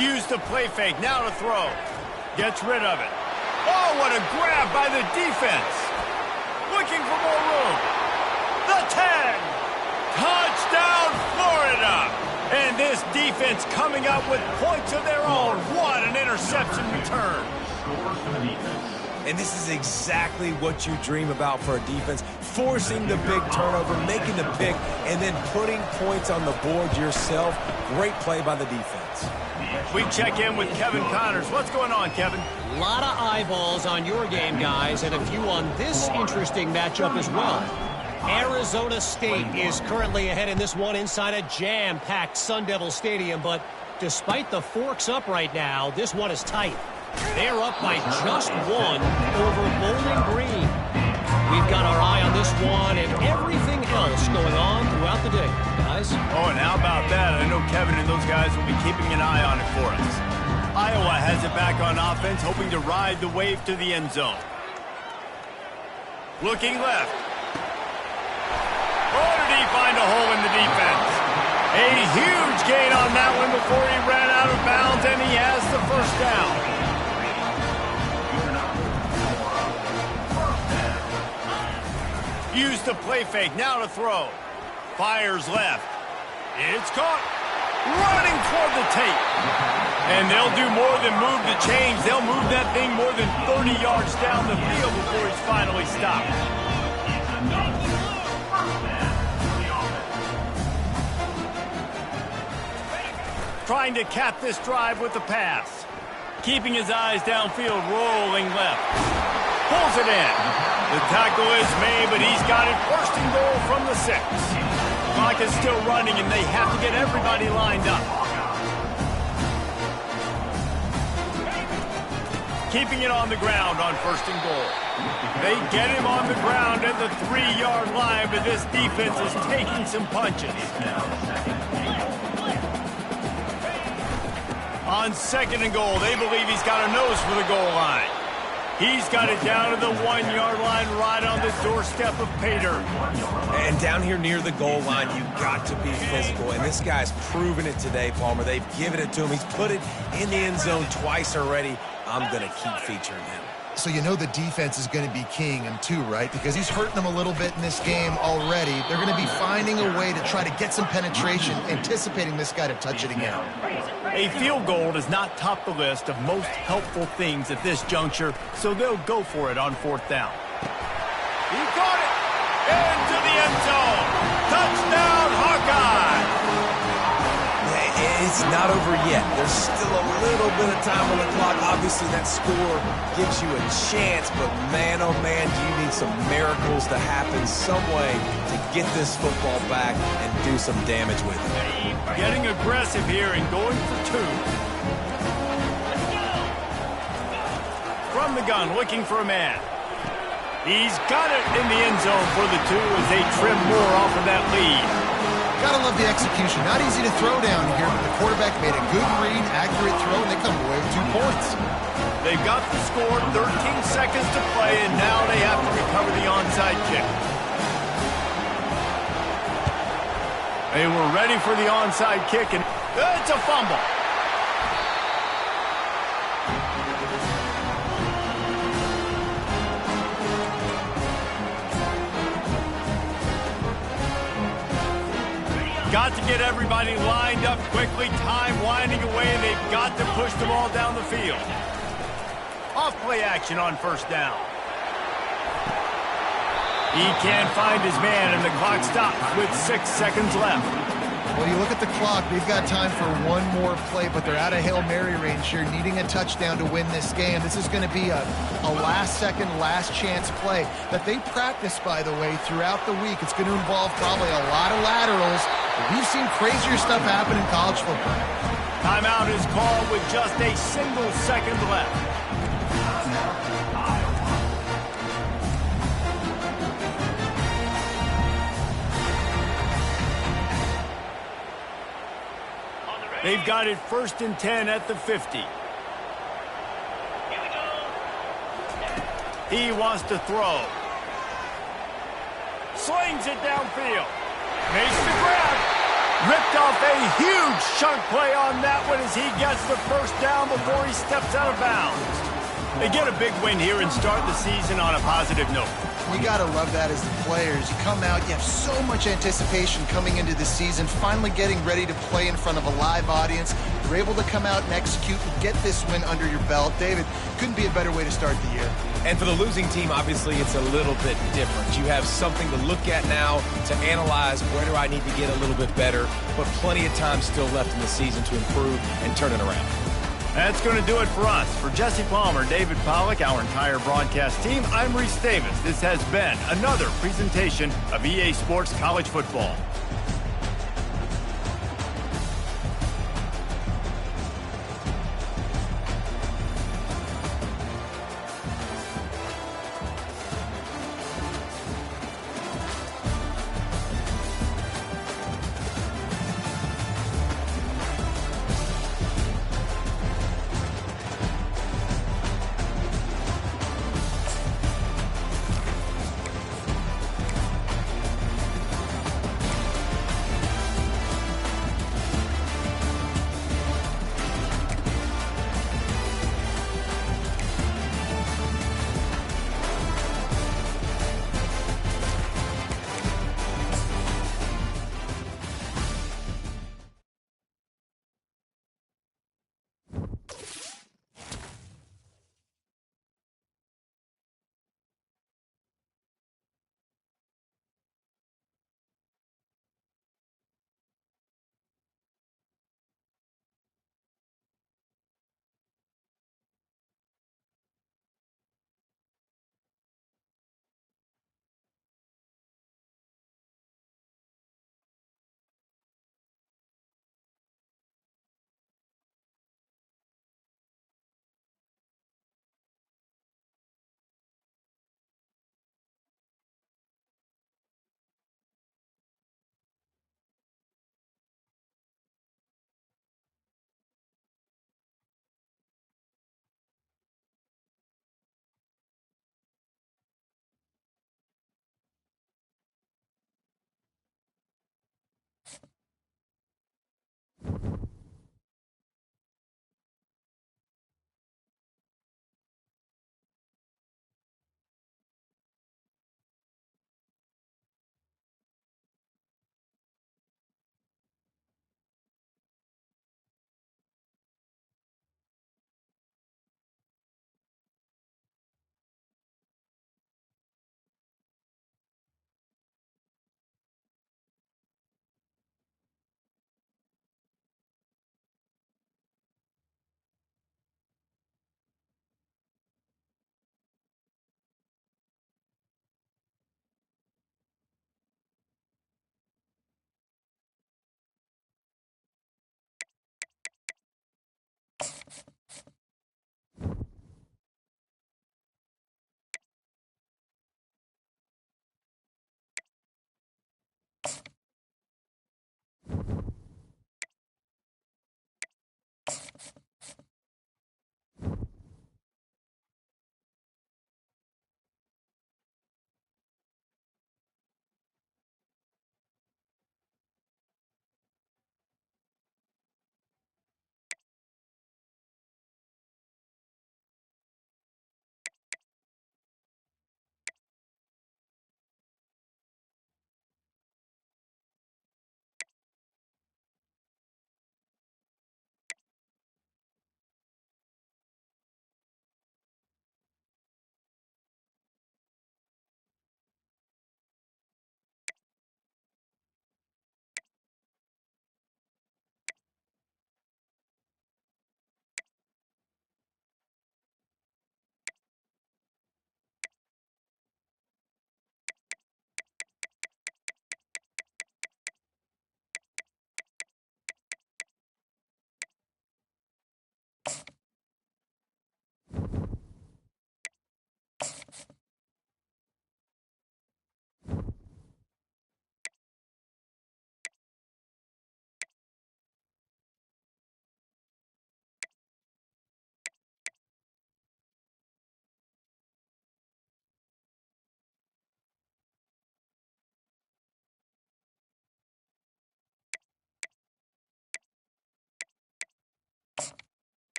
Use the play fake, now to throw. Gets rid of it. Oh, what a grab by the defense. Looking for more room. The 10. Touchdown, Florida. And this defense coming up with points of their own. What an interception return. And this is exactly what you dream about for a defense. Forcing the big turnover, making the pick, and then putting points on the board yourself. Great play by the defense. We check in with Kevin Connors. What's going on, Kevin? A lot of eyeballs on your game, guys, and a few on this interesting matchup as well. Arizona State is currently ahead in this one inside a jam-packed Sun Devil Stadium, but despite the forks up right now, this one is tight. They're up by just one over Bowling Green. We've got our eye on this one and everything else going on throughout the day, guys? Oh, and how about that? I know Kevin and those guys will be keeping an eye on it for us. Iowa has it back on offense, hoping to ride the wave to the end zone. Looking left. Oh, did he find a hole in the defense? A huge gain on that one before he ran out of bounds, and he has the first down. Use the play fake, now to throw. Fires left. It's caught. Running toward the tape. And they'll do more than move the chains. They'll move that thing more than 30 yards down the field before he's finally stopped. Trying to cap this drive with the pass. Keeping his eyes downfield, rolling left. Pulls it in. The tackle is made, but he's got it first and goal from the 6. Clock is still running, and they have to get everybody lined up. Keeping it on the ground on first and goal. They get him on the ground at the 3-yard line, but this defense is taking some punches. On second and goal, they believe he's got a nose for the goal line. He's got it down to the 1-yard line right on the doorstep of Pater. And down here near the goal line, you've got to be physical. And this guy's proven it today, Palmer. They've given it to him. He's put it in the end zone twice already. I'm going to keep featuring him. So you know the defense is going to be keying him too, right? Because he's hurting them a little bit in this game already. They're going to be finding a way to try to get some penetration, anticipating this guy to touch it again. A field goal does not top the list of most helpful things at this juncture, so they'll go for it on fourth down. He caught it! Into the end zone! Touchdown, Hawkeye! It's not over yet. There's still a little bit of time on the clock. Obviously, that score gives you a chance, but man, oh man, do you need some miracles to happen some way to get this football back and do some damage with it. Getting aggressive here and going for 2. From the gun, looking for a man. He's got it in the end zone for the 2 as they trim more off of that lead. Gotta love the execution. Not easy to throw down here, but the quarterback made a good read, accurate throw, and they come away with 2 points. They've got the score, 13 seconds to play, and now they have to recover the onside kick. They were ready for the onside kick, and it's a fumble. Got to get everybody lined up quickly, time winding away, and they've got to push the ball down the field. Off play action on first down. He can't find his man, and the clock stops with 6 seconds left. Well, you look at the clock, they've got time for one more play, but they're out of Hail Mary range here, needing a touchdown to win this game. This is going to be a last-second, last-chance play that they practice, by the way, throughout the week. It's going to involve probably a lot of laterals. We've seen crazier stuff happen in college football. Timeout is called with just a single second left. They've got it 1st and 10 at the 50. He wants to throw. Slings it downfield. Makes the grab. Ripped off a huge chunk play on that one as he gets the first down before he steps out of bounds. They get a big win here and start the season on a positive note. You got to love that as the players. You come out, you have so much anticipation coming into the season, finally getting ready to play in front of a live audience. You're able to come out and execute and get this win under your belt. David, couldn't be a better way to start the year. And for the losing team, obviously, it's a little bit different. You have something to look at now to analyze where do I need to get a little bit better, but plenty of time still left in the season to improve and turn it around. That's going to do it for us. For Jesse Palmer, David Pollack, our entire broadcast team, I'm Reese Davis. This has been another presentation of EA Sports College Football.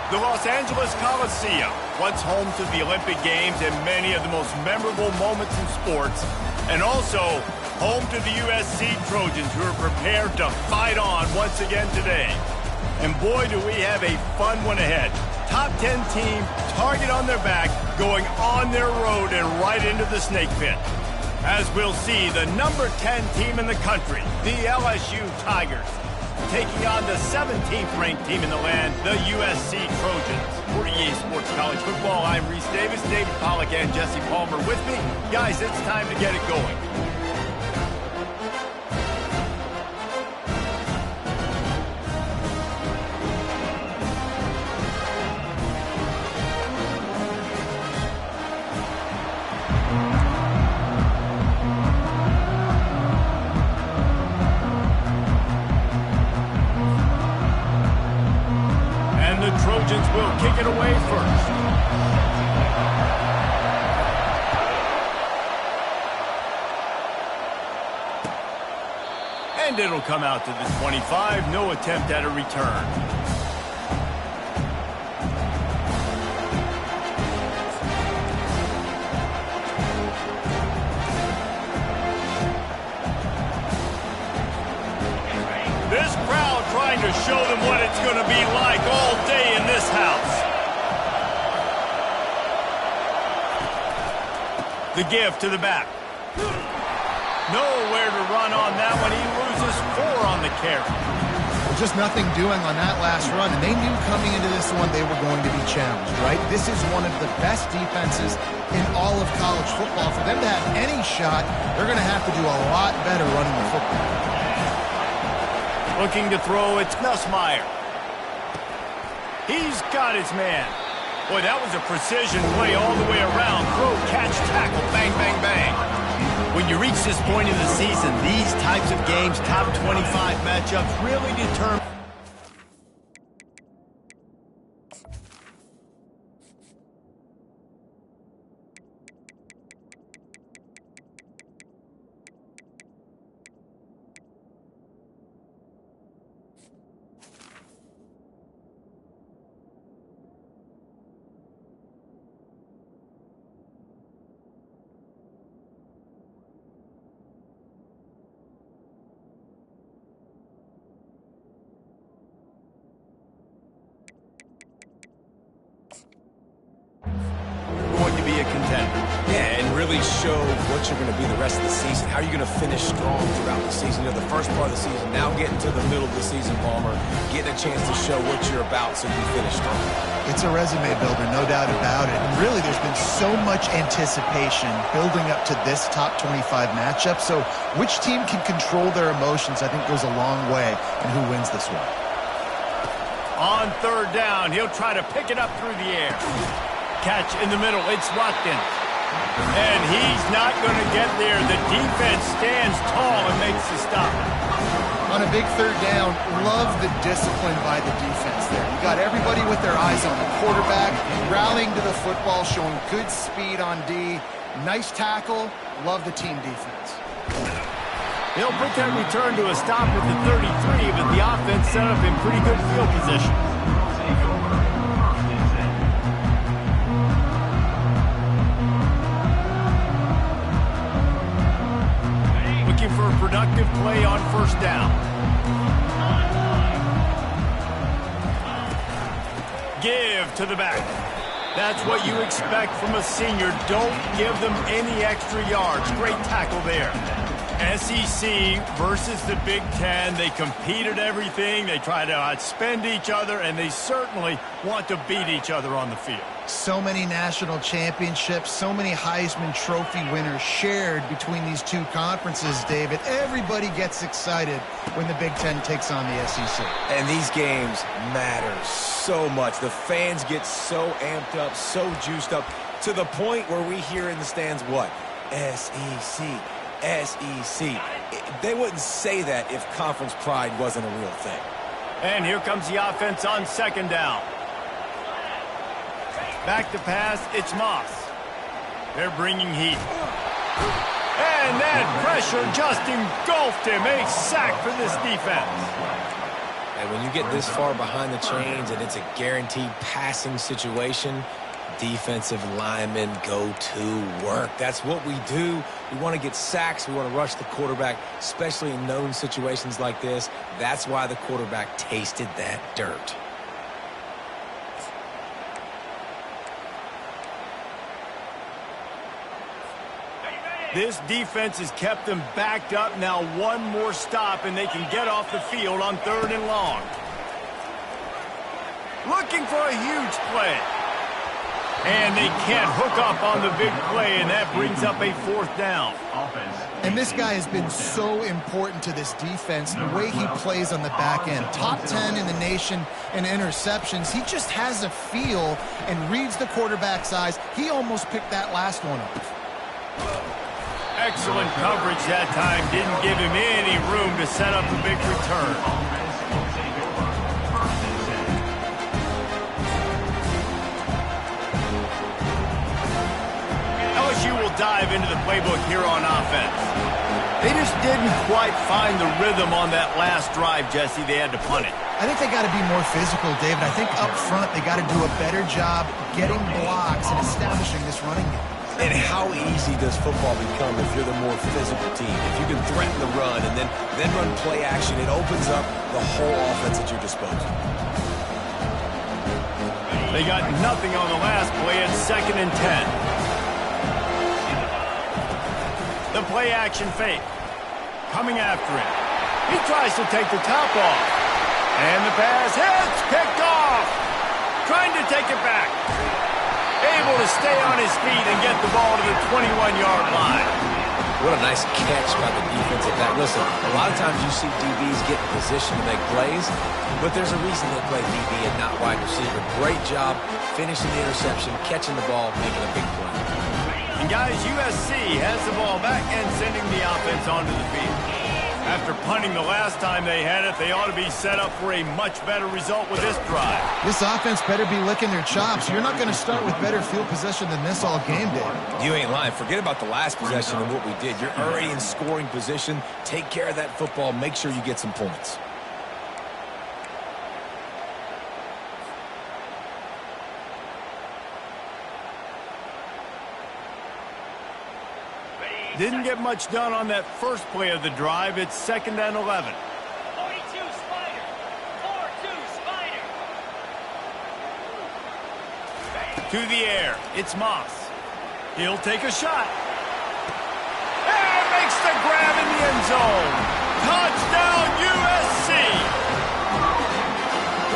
The Los Angeles Coliseum, once home to the Olympic Games and many of the most memorable moments in sports, and also home to the USC Trojans, who are prepared to fight on once again today. And boy, do we have a fun one ahead. Top 10 team, target on their back, going on their road and right into the snake pit. As we'll see, the number 10 team in the country, the LSU Tigers, taking on the 17th ranked team in the land, the USC Trojans. For EA Sports College Football, I'm Reese Davis, David Pollack, and Jesse Palmer with me. Guys, it's time to get it going. Trojans will kick it away first. And it'll come out to the 25. No attempt at a return. This crowd trying to show them what it's going to be like all day in this house. The give to the back. Nowhere to run on that one. He loses 4 on the carry. Well, just nothing doing on that last run, and they knew coming into this one they were going to be challenged, right? This is one of the best defenses in all of college football. For them to have any shot, they're going to have to do a lot better running the football. Looking to throw, it's Nussmeier. He's got his man. Boy, that was a precision play all the way around. Throw, catch, tackle, bang, bang, bang. When you reach this point in the season, these types of games, top 25 matchups, really determine. Going to be a contender. Yeah, and really show what you're going to be the rest of the season. How are you going to finish strong throughout the season? You know, the first part of the season, now getting to the middle of the season, Palmer, getting a chance to show what you're about so you finish strong. It's a resume builder, no doubt about it. And really, there's been so much anticipation building up to this top 25 matchup. So which team can control their emotions, I think, goes a long way in who wins this one. On third down, he'll try to pick it up through the air. Catch in the middle, it's Watkins. And he's not going to get there. The defense stands tall and makes the stop. On a big third down, love the discipline by the defense there. You got everybody with their eyes on the quarterback, rallying to the football, showing good speed on D. Nice tackle. Love the team defense. He'll put that return to a stop with the 33, but the offense set up in pretty good field position. Looking for a productive play on first down. Give to the back. That's what you expect from a senior. Don't give them any extra yards. Great tackle there. SEC versus the Big Ten. They compete at everything. They try to outspend each other, and they certainly want to beat each other on the field. So many national championships, so many Heisman Trophy winners shared between these two conferences, David. Everybody gets excited when the Big Ten takes on the SEC. And these games matter so much. The fans get so amped up, so juiced up, to the point where we hear in the stands what? SEC. SEC. They wouldn't say that if conference pride wasn't a real thing. And here comes the offense on second down. Back to pass, it's Moss. They're bringing heat. And that pressure just engulfed him. A sack for this defense. And when you get this far behind the chains and it's a guaranteed passing situation, defensive linemen go to work. That's what we do. We want to get sacks. We want to rush the quarterback, especially in known situations like this. That's why the quarterback tasted that dirt. This defense has kept them backed up. Now one more stop, and they can get off the field on 3rd and long. Looking for a huge play. And they can't hook up on the big play, and that brings up a 4th down. And this guy has been so important to this defense, the way he plays on the back end. Top 10 in the nation in interceptions. He just has a feel and reads the quarterback's eyes. He almost picked that last one off. Excellent coverage that time. Didn't give him any room to set up a big return. LSU will dive into the playbook here on offense. They just didn't quite find the rhythm on that last drive, Jesse. They had to punt it. I think they got to be more physical, David. I think up front they got to do a better job getting blocks and establishing this running game. And how easy does football become if you're the more physical team? If you can threaten the run and then run play action, it opens up the whole offense at your disposal. They got nothing on the last play at 2nd and 10. The play action fake. Coming after him. He tries to take the top off. And the pass hits, picked off. Trying to take it back. Able to stay on his feet and get the ball to the 21-yard line. What a nice catch by the defensive back. Listen, a lot of times you see DBs get in position to make plays, but there's a reason they play DB and not wide receiver. Great job finishing the interception, catching the ball, making a big play. And guys, USC has the ball back and sending the offense onto the field. After punting the last time they had it, they ought to be set up for a much better result with this drive. This offense better be licking their chops. You're not going to start with better field possession than this all game, Dave. You ain't lying. Forget about the last possession and what we did. You're already in scoring position. Take care of that football. Make sure you get some points. Didn't get much done on that first play of the drive. It's 2nd and 11. 42 Spider. 4-2 Spider. To the air. It's Moss. He'll take a shot. And makes the grab in the end zone. Touchdown, USC.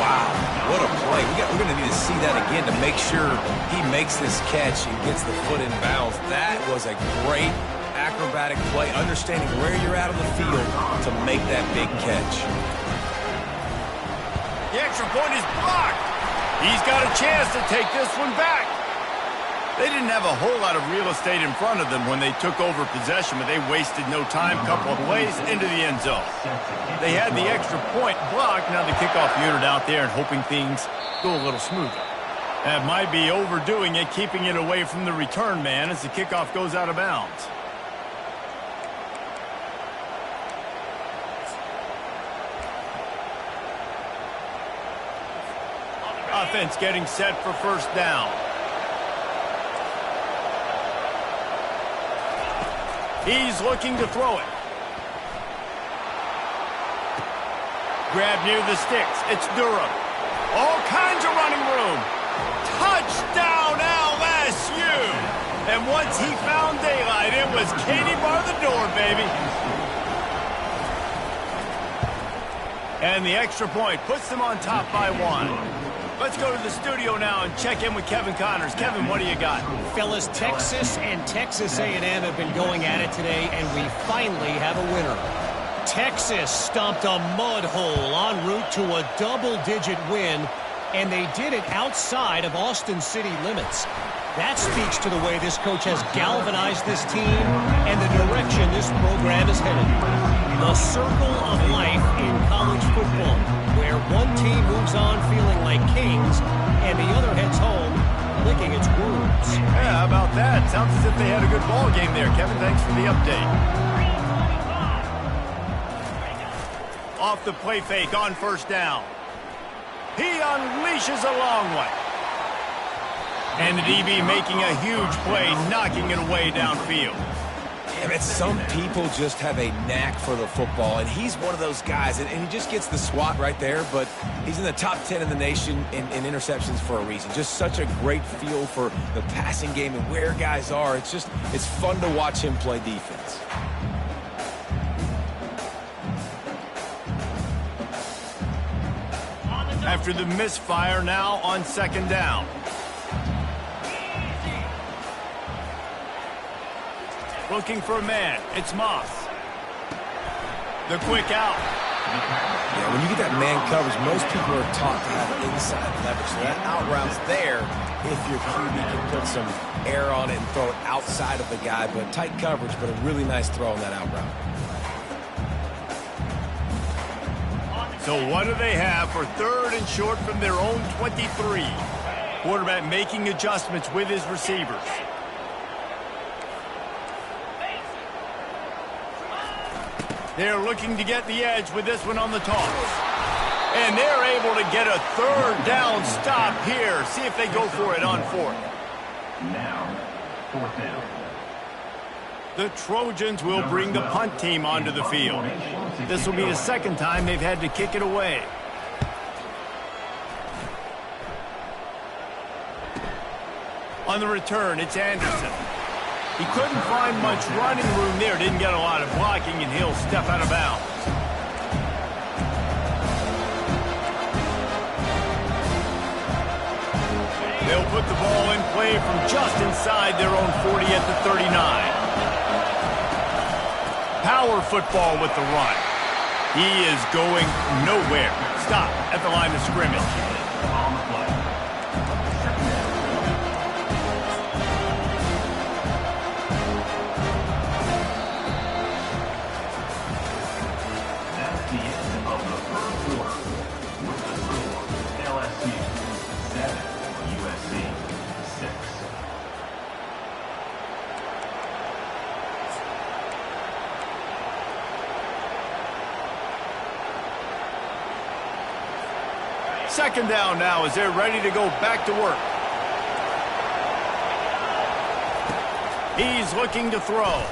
Wow, what a play. We're going to need to see that again to make sure he makes this catch and gets the foot in bounds. That was a great acrobatic play, understanding where you're at on the field to make that big catch. The extra point is blocked. He's got a chance to take this one back. They didn't have a whole lot of real estate in front of them when they took over possession, but they wasted no time. Couple of plays into the end zone. They had the extra point blocked. Now the kickoff unit out there and hoping things go a little smoother. That might be overdoing it, keeping it away from the return man as the kickoff goes out of bounds. Offense getting set for first down. He's looking to throw it. Grab near the sticks. It's Durham. All kinds of running room. Touchdown LSU! And once he found daylight, it was Katie bar the door, baby. And the extra point puts them on top by 1. Let's go to the studio now and check in with Kevin Connors. Kevin, what do you got? Fellas, Texas and Texas A&M have been going at it today, and we finally have a winner. Texas stomped a mud hole en route to a double-digit win, and they did it outside of Austin city limits. That speaks to the way this coach has galvanized this team and the direction this program is headed. The circle of life in college football, where one team moves on feeling like kings and the other heads home licking its wounds. Yeah, how about that? Sounds as if they had a good ball game there. Kevin, thanks for the update. Off the play fake on first down. He unleashes a long one. And the DB making a huge play, knocking it away downfield. Yeah, but some people just have a knack for the football, and he's one of those guys, and he just gets the swat right there, but he's in the top 10 in the nation in interceptions for a reason. Just such a great feel for the passing game and where guys are. It's fun to watch him play defense. After the misfire, now on second down. Looking for a man. It's Moss. The quick out. Yeah, when you get that man coverage, most people are taught to have inside leverage. So that out route's there if your QB can put some air on it and throw it outside of the guy. But tight coverage, but a really nice throw on that out route. So what do they have for third and short from their own 23? Quarterback making adjustments with his receivers. They're looking to get the edge with this one on the toss. And they're able to get a third down stop here. See if they go for it on fourth. Now, fourth down. The Trojans will bring the punt team onto the field. This will be the second time they've had to kick it away. On the return, it's Anderson. He couldn't find much running room there. Didn't get a lot of blocking, and he'll step out of bounds. They'll put the ball in play from just inside their own 40 at the 39. Power football with the run. He is going nowhere. Stop at the line of scrimmage. Second down now as they're ready to go back to work. He's looking to throw.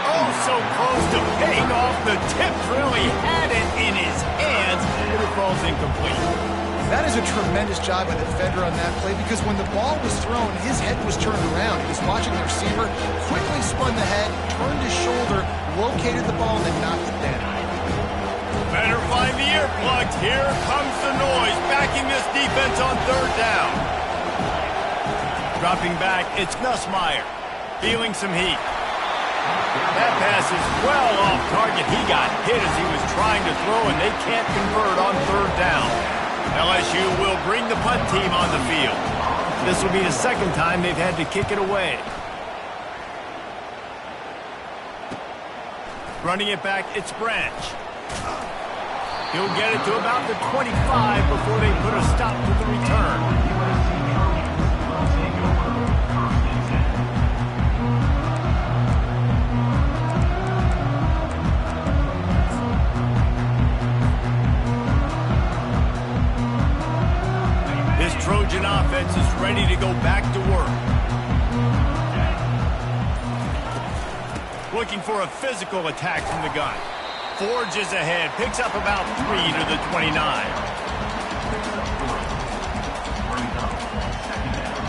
Oh, so close to paying off the tip. Really had it in his hands, but it falls incomplete. That is a tremendous job by the defender on that play, because when the ball was thrown, his head was turned around. He was watching the receiver, quickly spun the head, turned his shoulder, located the ball, and then knocked it down. Better find the earplugs. Here comes the noise, backing this defense on third down. Dropping back, it's Nussmeier, feeling some heat. That pass is well off target. He got hit as he was trying to throw, and they can't convert on third down. LSU will bring the punt team on the field. This will be the second time they've had to kick it away. Running it back, it's Branch. He'll get it to about the 25 before they put a stop to the return. This Trojan offense is ready to go back to work. Looking for a physical attack from the gun. Forges ahead, picks up about 3 to the 29. Brings up second down.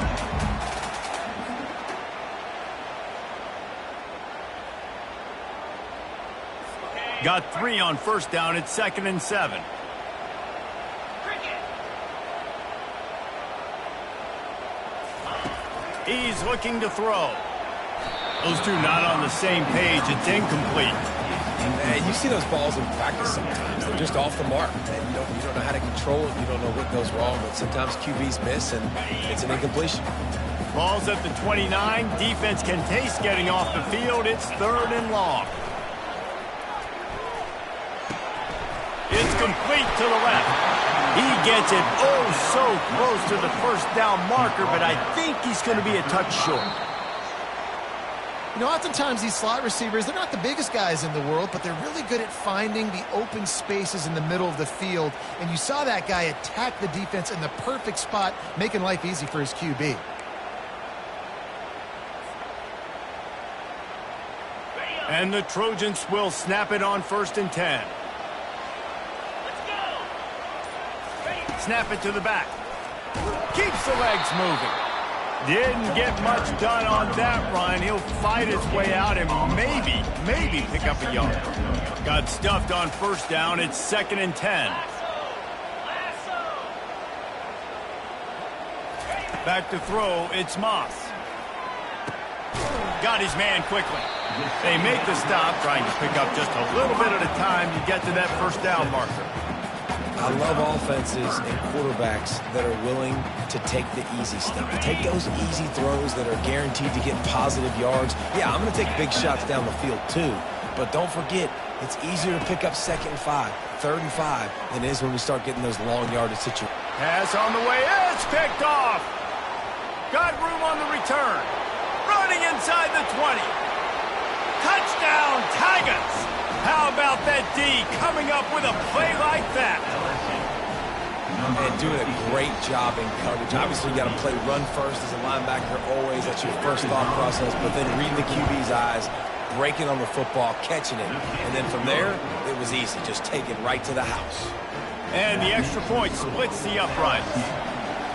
Got 3 on first down. It's 2nd and 7. He's looking to throw. Those two not on the same page. It's incomplete. And you see those balls in practice sometimes. They're just off the mark. And you don't know how to control it. You don't know what goes wrong. But sometimes QBs miss, and it's an incompletion. Ball's at the 29. Defense can taste getting off the field. It's 3rd and long. It's complete to the left. He gets it oh so close to the first down marker, but I think he's going to be a touch short. You know, oftentimes these slot receivers, they're not the biggest guys in the world, but they're really good at finding the open spaces in the middle of the field. And you saw that guy attack the defense in the perfect spot, making life easy for his QB. And the Trojans will snap it on 1st and 10. Snap it to the back. Keeps the legs moving. Didn't get much done on that run. He'll fight his way out and maybe pick up a yard. Got stuffed on first down. It's 2nd and 10. Back to throw. It's Moss. Got his man quickly. They make the stop, trying to pick up just a little bit at a time to get to that first down marker. I love offenses and quarterbacks that are willing to take the easy stuff. Take those easy throws that are guaranteed to get positive yards. Yeah, I'm going to take big shots down the field too. But don't forget, it's easier to pick up 2nd and 5, 3rd and 5 than it is when we start getting those long yardage situations. Pass on the way. It's picked off. Got room on the return. Running inside the 20. Touchdown, Tigers. How about that D coming up with a play like that? And doing a great job in coverage. Obviously, you got to play run first as a linebacker always. That's your first thought process. But then reading the QB's eyes, breaking on the football, catching it. And then from there, it was easy. Just take it right to the house. And the extra point splits the uprights.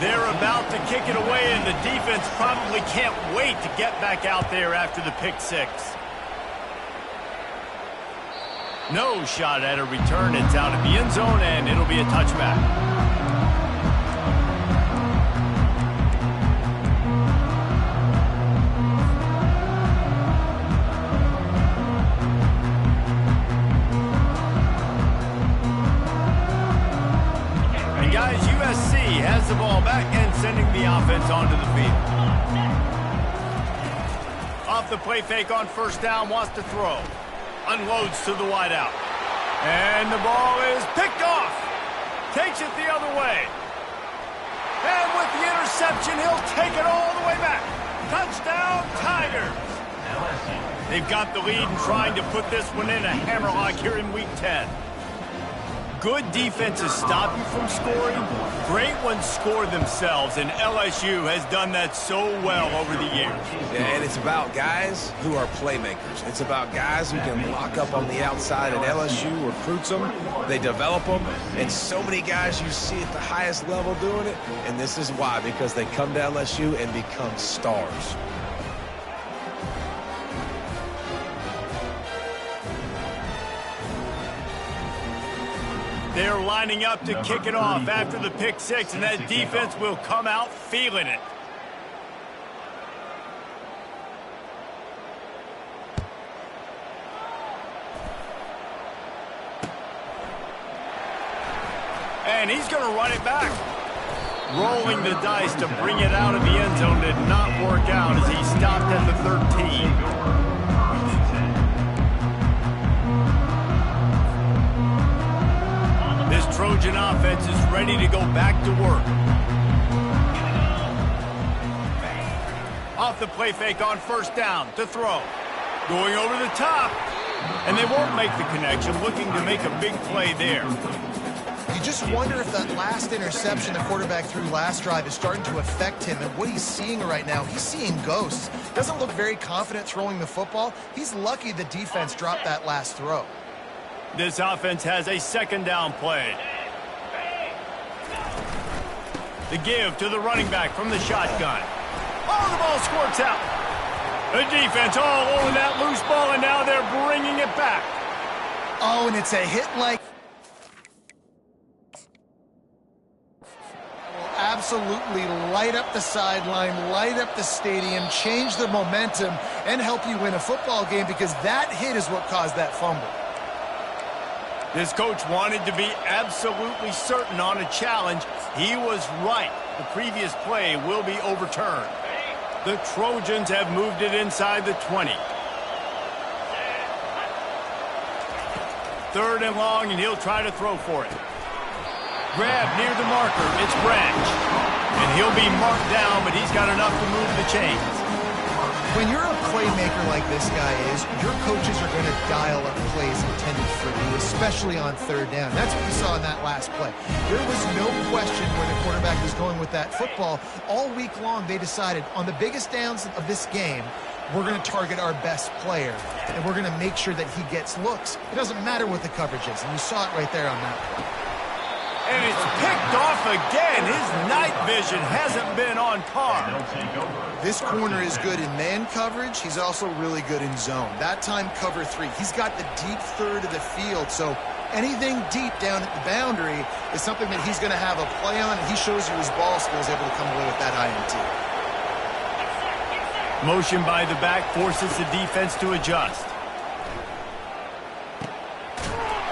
They're about to kick it away, and the defense probably can't wait to get back out there after the pick 6. No shot at a return. It's out of the end zone, and it'll be a touchback. And guys, USC has the ball back and sending the offense onto the field. Off the play fake on first down, wants to throw. Unloads to the wideout. And the ball is picked off. Takes it the other way. And with the interception, he'll take it all the way back. Touchdown, Tigers. They've got the lead and trying to put this one in a hammerlock here in Week 10. Good defenses stop you from scoring. Great ones score themselves, and LSU has done that so well over the years. Yeah, and it's about guys who are playmakers. It's about guys who can lock up on the outside, and LSU recruits them. They develop them, and so many guys you see at the highest level doing it, and this is why, because they come to LSU and become stars. They're lining up to kick it off after the pick 6, and that defense will come out feeling it. And he's going to run it back. Rolling the dice to bring it out of the end zone did not work out as he stopped at the 13. This Trojan offense is ready to go back to work. Off the play fake on first down to throw. Going over the top. And they won't make the connection, looking to make a big play there. You just wonder if that last interception the quarterback threw last drive is starting to affect him and what he's seeing right now. He's seeing ghosts. Doesn't look very confident throwing the football. He's lucky the defense dropped that last throw. This offense has a second down play. The give to the running back from the shotgun. Oh, the ball squirts out. The defense all over that loose ball, and now they're bringing it back. Oh, and it's a hit like... will absolutely light up the sideline, light up the stadium, change the momentum, and help you win a football game, because that hit is what caused that fumble. This coach wanted to be absolutely certain on a challenge. He was right. The previous play will be overturned. The Trojans have moved it inside the 20. 3rd and long, and he'll try to throw for it. Grab near the marker. It's Branch. And he'll be marked down, but he's got enough to move the chains. When you're a playmaker like this guy is, your coaches are going to dial up plays intended for you, especially on 3rd down. That's what you saw in that last play. There was no question where the quarterback was going with that football. All week long, they decided on the biggest downs of this game, we're going to target our best player, and we're going to make sure that he gets looks. It doesn't matter what the coverage is, and you saw it right there on that play. And it's picked off again. His night vision hasn't been on par. This corner is good in man coverage. He's also really good in zone. That time, cover 3. He's got the deep 3rd of the field, so anything deep down at the boundary is something that he's going to have a play on, and he shows you his ball skills, able to come away with that INT. Motion by the back forces the defense to adjust.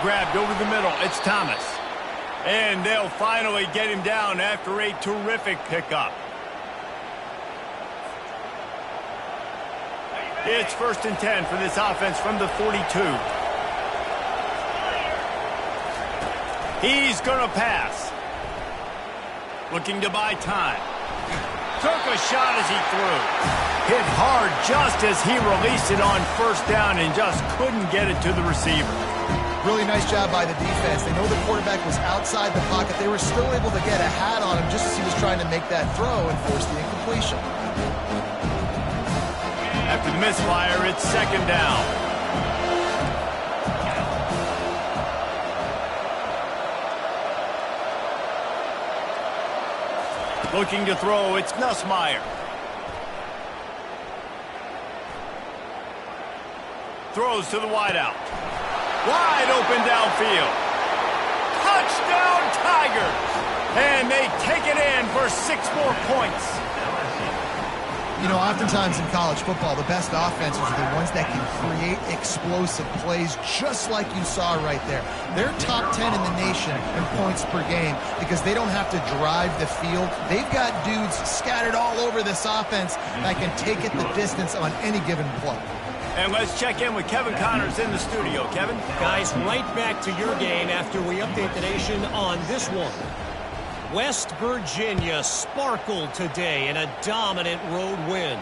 Grabbed over the middle. It's Thomas. And they'll finally get him down after a terrific pickup. It's 1st and 10 for this offense from the 42. He's going to pass. Looking to buy time. Took a shot as he threw. Hit hard just as he released it on 1st down and just couldn't get it to the receiver. Really nice job by the defense. They know the quarterback was outside the pocket. They were still able to get a hat on him just as he was trying to make that throw and force the incompletion. After the misfire, it's 2nd down. Looking to throw, it's Nussmeier. Throws to the wideout. Wide open downfield. Touchdown, Tigers! And they take it in for 6 more points. You know, oftentimes in college football, the best offenses are the ones that can create explosive plays just like you saw right there. They're top 10 in the nation in points per game because they don't have to drive the field. They've got dudes scattered all over this offense that can take it the distance on any given play. And let's check in with Kevin Connors in the studio. Kevin? Guys, right back to your game after we update the nation on this one. West Virginia sparkled today in a dominant road win.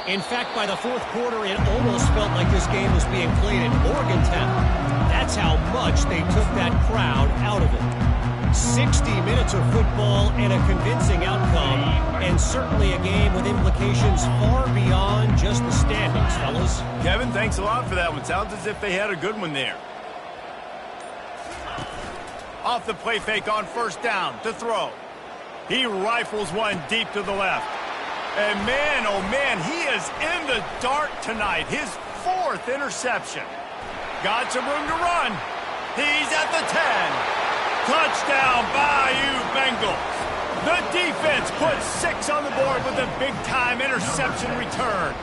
In fact, by the 4th quarter, it almost felt like this game was being played in Morgantown. That's how much they took that crowd out of it. 60 minutes of football and a convincing outcome, and certainly a game with implications far beyond just the standings, fellas. Kevin, thanks a lot for that one. Sounds as if they had a good one there. Off the play fake on 1st down to throw. He rifles one deep to the left. And man, oh man, he is in the dark tonight. His 4th interception. Got some room to run. He's at the 10. Touchdown, Bayou Bengals. The defense puts 6 on the board with a big-time interception return.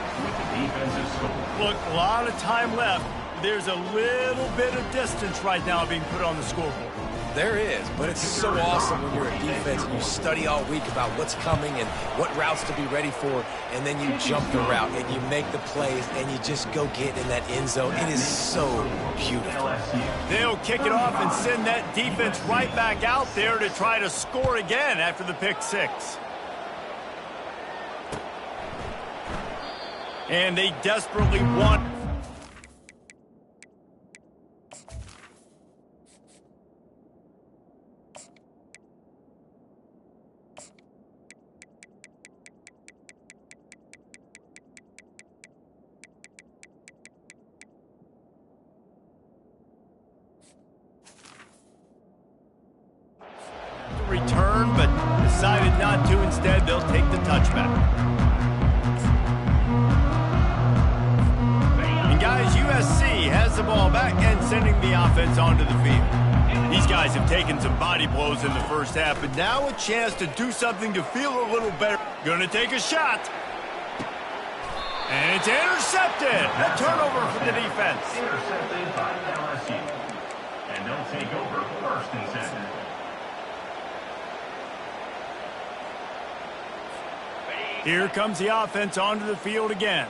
Look, a lot of time left. There's a little bit of distance right now being put on the scoreboard. There is, but it's so awesome when you're a defense and you study all week about what's coming and what routes to be ready for, and then you jump the route and you make the plays and you just go get in that end zone. It is so beautiful. They'll kick it off and send that defense right back out there to try to score again after the pick 6. And they desperately want... return, but decided not to. Instead, they'll take the touchback. And guys, USC has the ball back and sending the offense onto the field. These guys have taken some body blows in the first half, but now a chance to do something to feel a little better. Gonna take a shot. And it's intercepted. A turnover for the defense. Intercepted by LSU. And they'll take over first and 10. Here comes the offense onto the field again.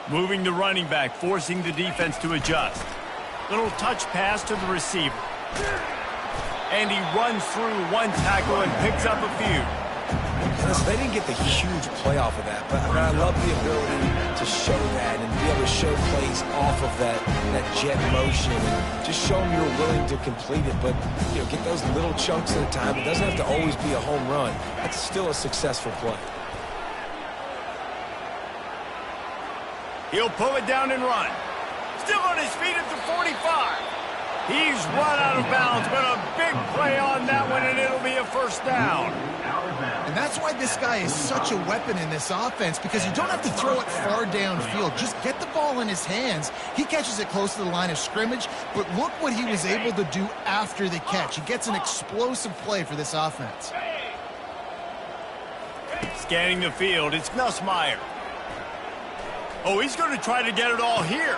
Moving the running back, forcing the defense to adjust. Little touch pass to the receiver. And he runs through one tackle and picks up a few. Listen, they didn't get the huge play off of that, but I love the ability to show that and be able to show plays off of that jet motion and just show them you're willing to complete it. But, you know, get those little chunks at a time. It doesn't have to always be a home run. That's still a successful play. He'll pull it down and run. Still on his feet at the 45. He's run out of bounds, but a big play on that one, and it'll be a first down. And that's why this guy is such a weapon in this offense, because you don't have to throw it far downfield. Just get the ball in his hands. He catches it close to the line of scrimmage, but look what he was able to do after the catch. He gets an explosive play for this offense. Scanning the field, it's Nussmeier. Oh, he's going to try to get it all here.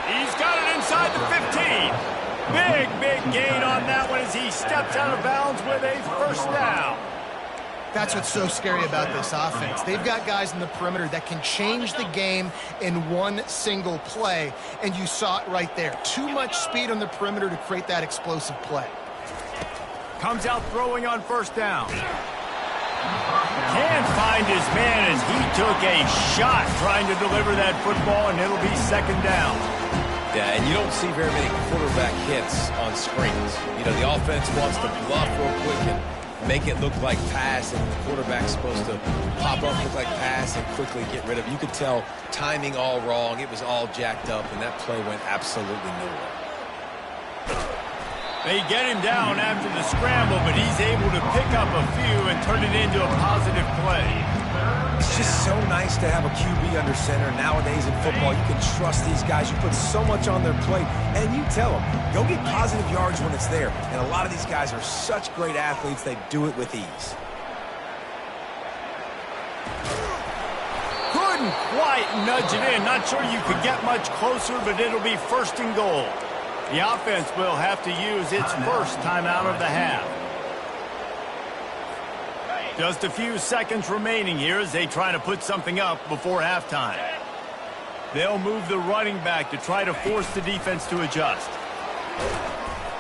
He's got it inside the 15. Big gain on that one as he steps out of bounds with a first down. That's what's so scary about this offense. They've got guys in the perimeter that can change the game in one single play, and you saw it right there. Too much speed on the perimeter to create that explosive play. Comes out throwing on first down. Can't find his man as he took a shot trying to deliver that football, and it'll be second down. Yeah, and you don't see very many quarterback hits on screens. You know, the offense wants to bluff real quick and make it look like pass, and the quarterback's supposed to pop up, look like pass, and quickly get rid of it. You could tell timing all wrong. It was all jacked up, and that play went absolutely nowhere. They get him down after the scramble, but he's able to pick up a few and turn it into a positive play. It's just so nice to have a QB under center. Nowadays in football, you can trust these guys. You put so much on their plate, and you tell them, go get positive yards when it's there. And a lot of these guys are such great athletes, they do it with ease. Couldn't quite nudge it in. Not sure you could get much closer, but it'll be first and goal. The offense will have to use its first timeout of the half. Just a few seconds remaining here as they try to put something up before halftime. They'll move the running back to try to force the defense to adjust.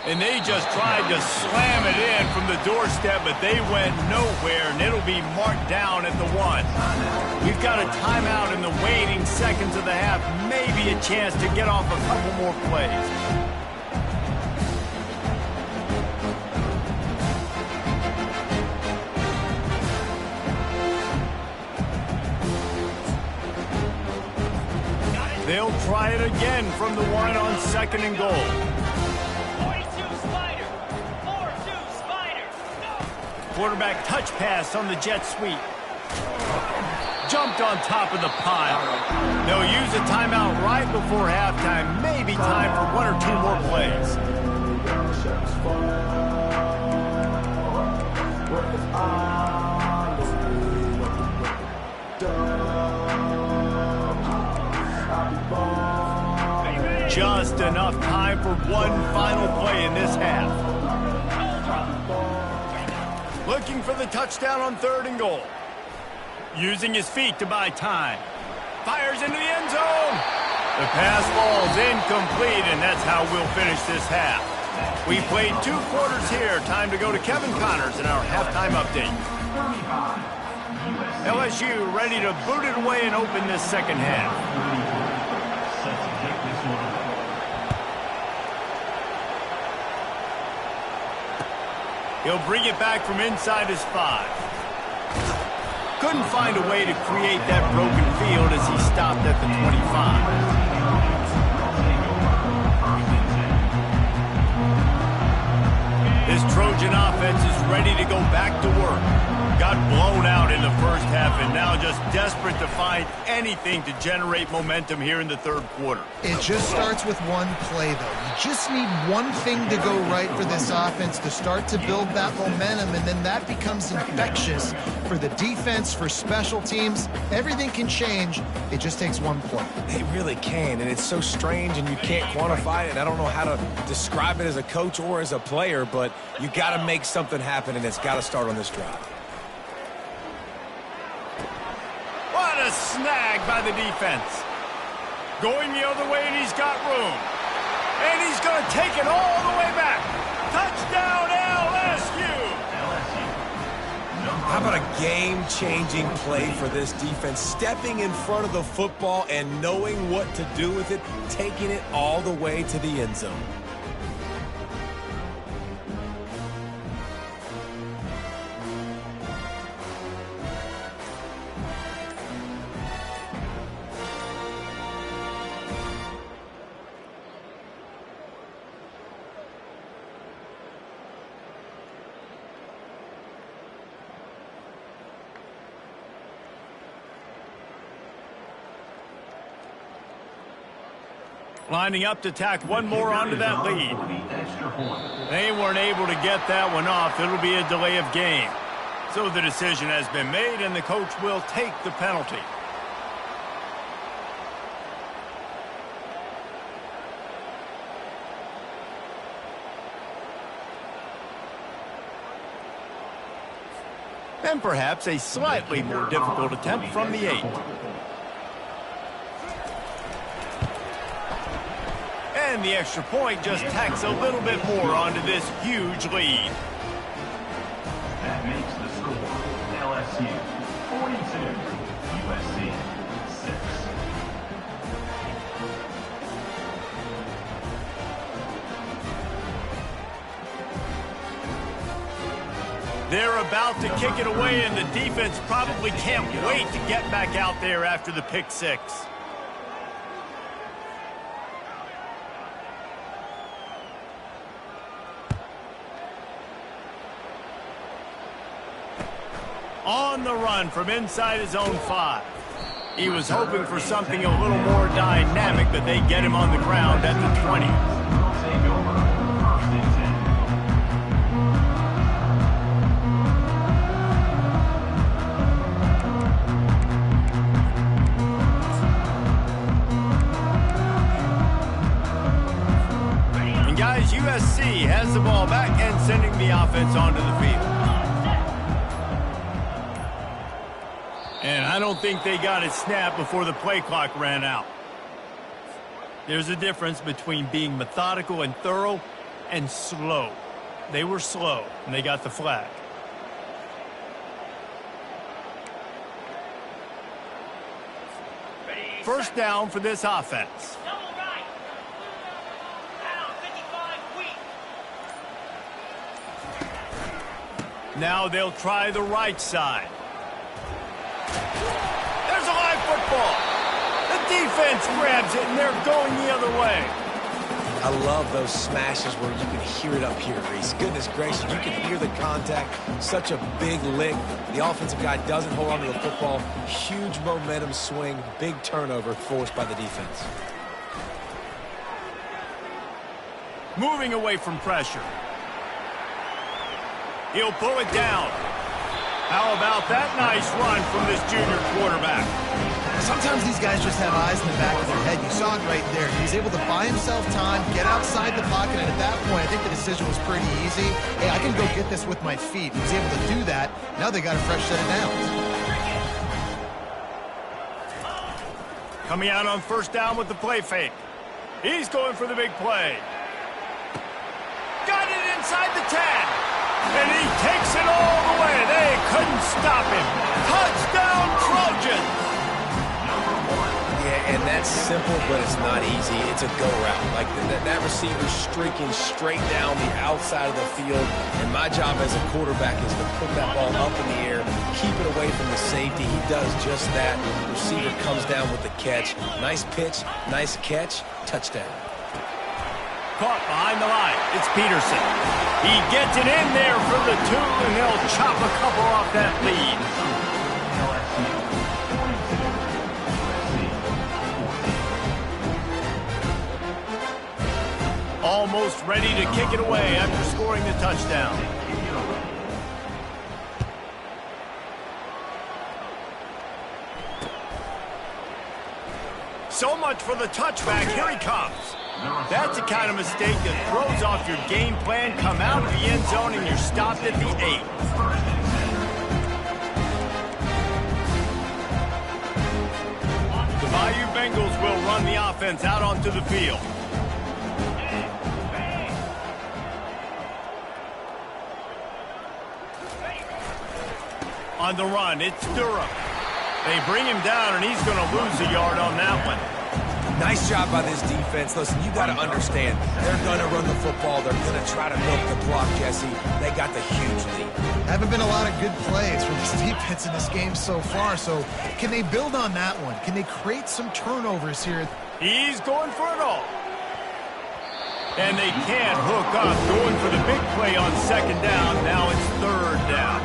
And they just tried to slam it in from the doorstep, but they went nowhere, and it'll be marked down at the 1. We've got a timeout in the waning seconds of the half. Maybe a chance to get off a couple more plays. They'll try it again from the 1 on second and goal. 42 Spider. 4-2 Spider. No. Quarterback touch pass on the jet sweep. Jumped on top of the pile. They'll use a timeout right before halftime. Maybe time for 1 or 2 more plays. Just enough time for one final play in this half. Looking for the touchdown on third and goal. Using his feet to buy time. Fires into the end zone. The pass falls incomplete, and that's how we'll finish this half. We played 2 quarters here. Time to go to Kevin Connors in our halftime update. LSU ready to boot it away and open this second half. He'll bring it back from inside his 5. Couldn't find a way to create that broken field as he stopped at the 25. This Trojan offense is ready to go back to work. Got blown out in the first half and now just desperate to find anything to generate momentum here in the third quarter. It just starts with one play, though. You just need one thing to go right for this offense to start to build that momentum, and then that becomes infectious for the defense, for special teams. Everything can change. It just takes one play. It really can, and it's so strange, and you can't quantify it. And I don't know how to describe it as a coach or as a player, but you got to make something happen, and it's got to start on this drive. What a snag by the defense. Going the other way, and he's got room. And he's going to take it all the way back. Touchdown, LSU! How about a game-changing play for this defense? Stepping in front of the football and knowing what to do with it, taking it all the way to the end zone. Lining up to tack one more onto that lead. They weren't able to get that one off. It'll be a delay of game. So the decision has been made, and the coach will take the penalty. And perhaps a slightly more difficult attempt from the 8. And the extra point just tacks a little bit more onto this huge lead. That makes the score LSU 42, USC 6. They're about to kick it away, and the defense probably can't wait to get back out there after the pick 6. On the run from inside his own 5. He was hoping for something a little more dynamic, but they get him on the ground at the 20. Take over 1st and 10. And guys, USC has the ball back and sending the offense onto the field. And I don't think they got it snapped before the play clock ran out. There's a difference between being methodical and thorough and slow. They were slow, and they got the flag. First down for this offense. Double right. Down 55 weak. Now they'll try the right side. There's a live football. The defense grabs it, and they're going the other way. I love those smashes where you can hear it up here, Reese. Goodness gracious, you can hear the contact. Such a big lick. The offensive guy doesn't hold on to the football. Huge momentum swing. Big turnover forced by the defense. Moving away from pressure. He'll pull it down. How about that nice run from this junior quarterback? Sometimes these guys just have eyes in the back of their head. You saw it right there. He was able to buy himself time, get outside the pocket, and at that point, I think the decision was pretty easy. Hey, I can go get this with my feet. He was able to do that. Now they got a fresh set of downs. Coming out on first down with the play fake. He's going for the big play. Got it inside the 10. And he takes it all the way. They couldn't stop him. Touchdown, Trojans! Yeah, and that's simple, but it's not easy. It's a go route. Like that receiver's streaking straight down the outside of the field. And my job as a quarterback is to put that ball up in the air, keep it away from the safety. He does just that. The receiver comes down with the catch. Nice pitch, nice catch, touchdown. caught behind the line. It's Peterson. He gets it in there for the 2, and they'll chop a couple off that lead. Almost ready to kick it away after scoring the touchdown. So much for the touchback. Here he comes. That's the kind of mistake that throws off your game plan. Come out of the end zone and you're stopped at the 8. The Bayou Bengals will run the offense out onto the field. On the run, it's Durham. They bring him down, and he's going to lose a yard on that one. Nice job by this defense. Listen, you got to understand, they're going to run the football. They're going to try to milk the clock, Jesse. They got the huge lead. Haven't been a lot of good plays from this defense in this game so far, so can they build on that one? Can they create some turnovers here? He's going for it all. And they can't hook up, going for the big play on 2nd down. Now it's 3rd down.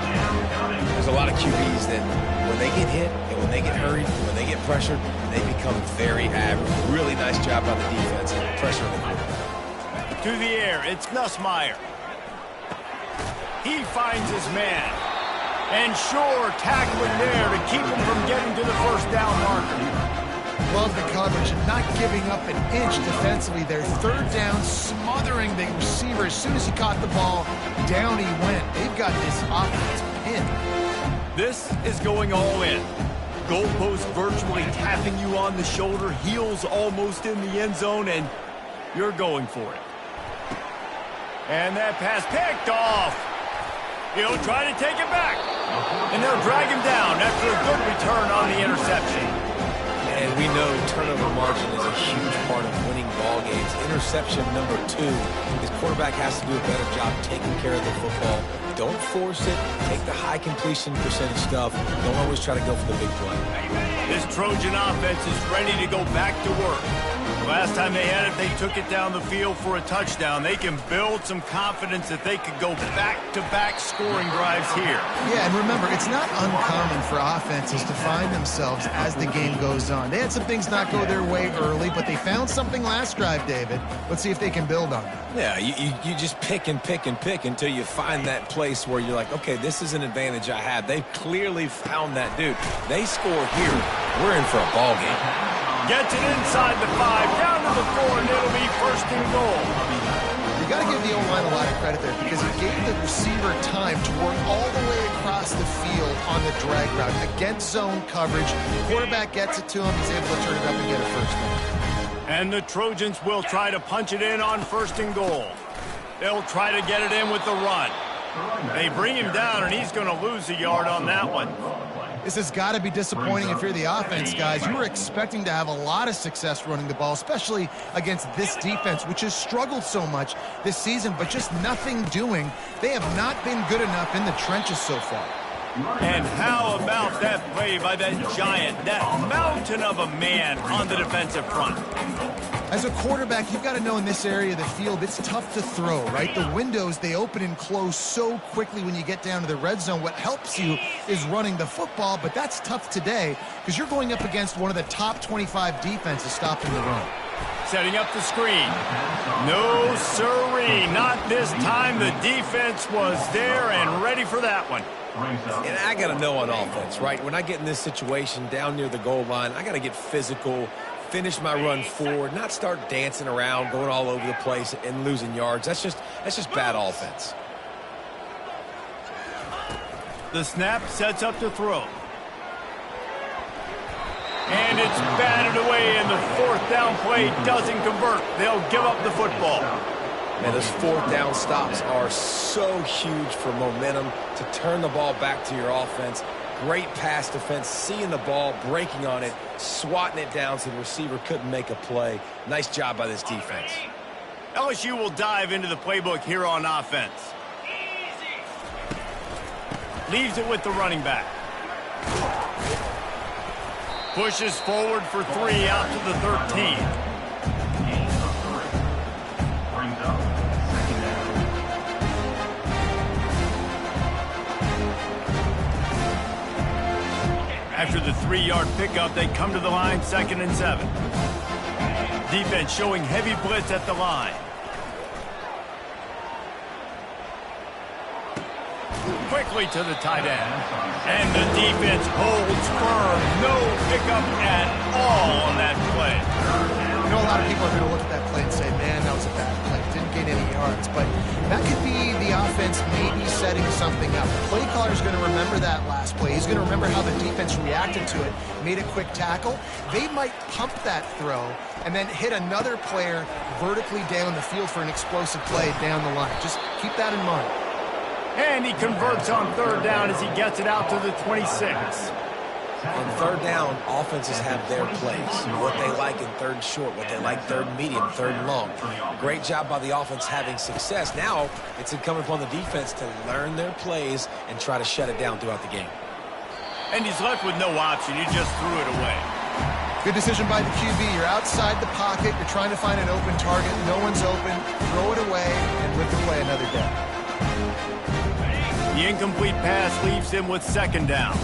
There's a lot of QBs that when they get hit and when they get hurried, when they get pressured, they become very average. Really nice job by the defense and pressuring the quarterback. To the air, it's Nussmeier. He finds his man. And sure, tackling there to keep him from getting to the 1st down marker. Love the coverage and not giving up an inch defensively there. 3rd down, smothering the receiver. As soon as he caught the ball, down he went. They've got this offense pinned. This is going all in. Goalpost virtually tapping you on the shoulder, heels almost in the end zone, and you're going for it. And that pass picked off. He'll try to take it back. And they'll drag him down after a good return on the interception. And we know turnover margin is a huge part of winning ball games. Interception number 2. His quarterback has to do a better job taking care of the football. Don't force it. Take the high completion percentage stuff. Don't always try to go for the big play. This Trojan offense is ready to go back to work. Last time they had it, they took it down the field for a touchdown. They can build some confidence that they could go back-to-back scoring drives here. Yeah, and remember, it's not uncommon for offenses to find themselves as the game goes on. They had some things not go their way early, but they found something last drive, David. Let's see if they can build on it. Yeah, you just pick and pick and pick until you find that place where you're like, okay, this is an advantage I have. They've clearly found that dude. They score here. We're in for a ball game. Gets it inside the 5, down to the 4, and it'll be 1st and goal. You got to give the O-line a lot of credit there because he gave the receiver time to work all the way across the field on the drag route against zone coverage. Quarterback gets it to him. He's able to turn it up and get a 1st down. And the Trojans will try to punch it in on 1st and goal. They'll try to get it in with the run. They bring him down, and he's going to lose a yard on that one. This has got to be disappointing if you're the offense, guys. You were expecting to have a lot of success running the ball, especially against this defense, which has struggled so much this season, but just nothing doing. They have not been good enough in the trenches so far. And how about that play by that giant, that mountain of a man on the defensive front? As a quarterback, you've got to know in this area of the field, it's tough to throw, right? The windows, they open and close so quickly when you get down to the red zone. What helps you is running the football, but that's tough today because you're going up against one of the top 25 defenses stopping the run. Setting up the screen. No, sirree, not this time. The defense was there and ready for that one. And I got to know on offense, right? When I get in this situation down near the goal line, I got to get physical, finish my run forward, not start dancing around, going all over the place and losing yards. That's just bad offense. The snap sets up to throw. And it's batted away, and the 4th down play doesn't convert. They'll give up the football. Man, those 4th down stops are so huge for momentum to turn the ball back to your offense. Great pass defense, seeing the ball, breaking on it, swatting it down so the receiver couldn't make a play. Nice job by this defense. LSU will dive into the playbook here on offense. Leaves it with the running back. Pushes forward for 3 out to the 13. 3-yard pickup. They come to the line, 2nd and 7. Defense showing heavy blitz at the line. Quickly to the tight end. And the defense holds firm. No pickup at all on that play. You know, a lot of people are going to look at that play and say, man, that was a bad play. Didn't gain any yards. But that could be the offense maybe setting something up. The play caller is going to remember that last play. He's going to remember how the defense reacted to it, made a quick tackle. They might pump that throw and then hit another player vertically down the field for an explosive play down the line. Just keep that in mind. And he converts on 3rd down as he gets it out to the 26. On 3rd down, offenses have their plays, what they like in 3rd and short, what they like 3rd and medium, 3rd and long. Great job by the offense having success. Now it's incumbent upon the defense to learn their plays and try to shut it down throughout the game. And he's left with no option. He just threw it away. Good decision by the QB. You're outside the pocket. You're trying to find an open target. No one's open. Throw it away and live to play another day. The incomplete pass leaves him with 2nd down.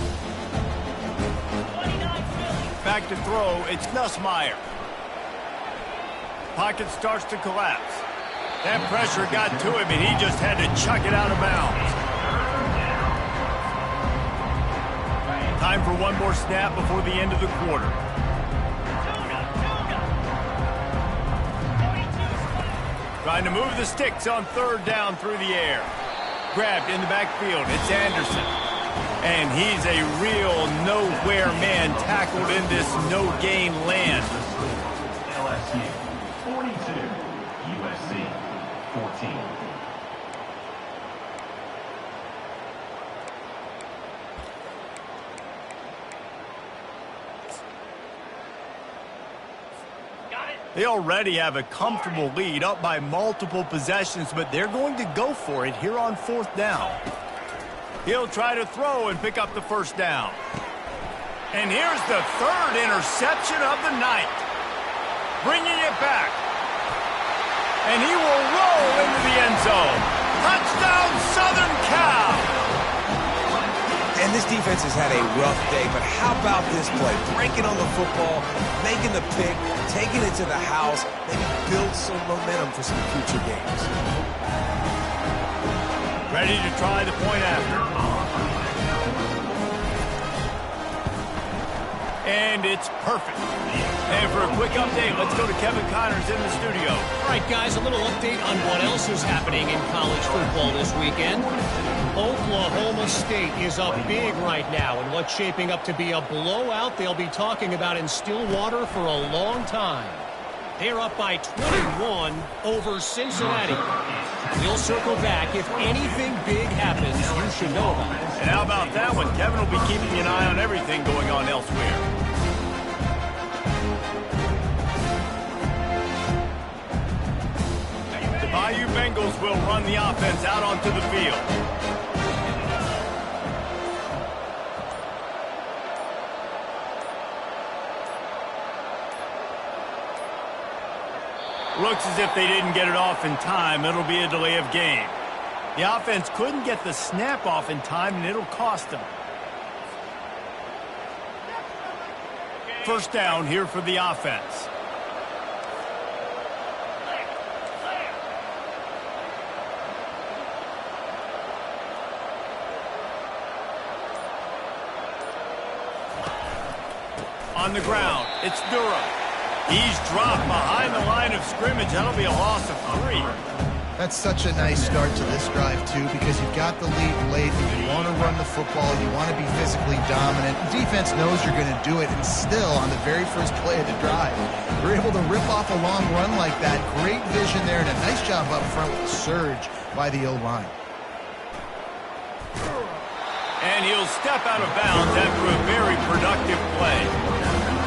Back to throw, it's Nussmeier. Pocket starts to collapse. That pressure got to him, and he just had to chuck it out of bounds. Time for one more snap before the end of the quarter. Trying to move the sticks on 3rd down through the air. Grabbed in the backfield. It's Anderson. And he's a real nowhere man tackled in this no-gain land. LSU 42, USC 14. They already have a comfortable lead, up by multiple possessions, but they're going to go for it here on 4th down. He'll try to throw and pick up the 1st down. And here's the 3rd interception of the night. Bringing it back. And he will roll into the end zone. Touchdown, Southern Cal! And this defense has had a rough day, but how about this play? Breaking on the football, making the pick, taking it to the house, maybe build some momentum for some future games. Ready to try the point after. And it's perfect. And for a quick update, let's go to Kevin Connors in the studio. All right, guys, a little update on what else is happening in college football this weekend. Oklahoma State is up big right now in what's shaping up to be a blowout they'll be talking about in Stillwater for a long time. They're up by 21 over Cincinnati. We'll circle back. If anything big happens, you should know about it. And how about that one? Kevin will be keeping an eye on everything going on elsewhere. The Bayou Bengals will run the offense out onto the field. Looks as if they didn't get it off in time. It'll be a delay of game. The offense couldn't get the snap off in time, and it'll cost them. 1st down here for the offense. On the ground, it's Durham. He's dropped behind the line of scrimmage. That'll be a loss of 3. That's such a nice start to this drive, too, because you've got the lead late. You want to run the football. You want to be physically dominant. Defense knows you're going to do it, and still, on the very first play of the drive, you're able to rip off a long run like that. Great vision there, and a nice job up front with the surge by the O-line. And he'll step out of bounds after a very productive play.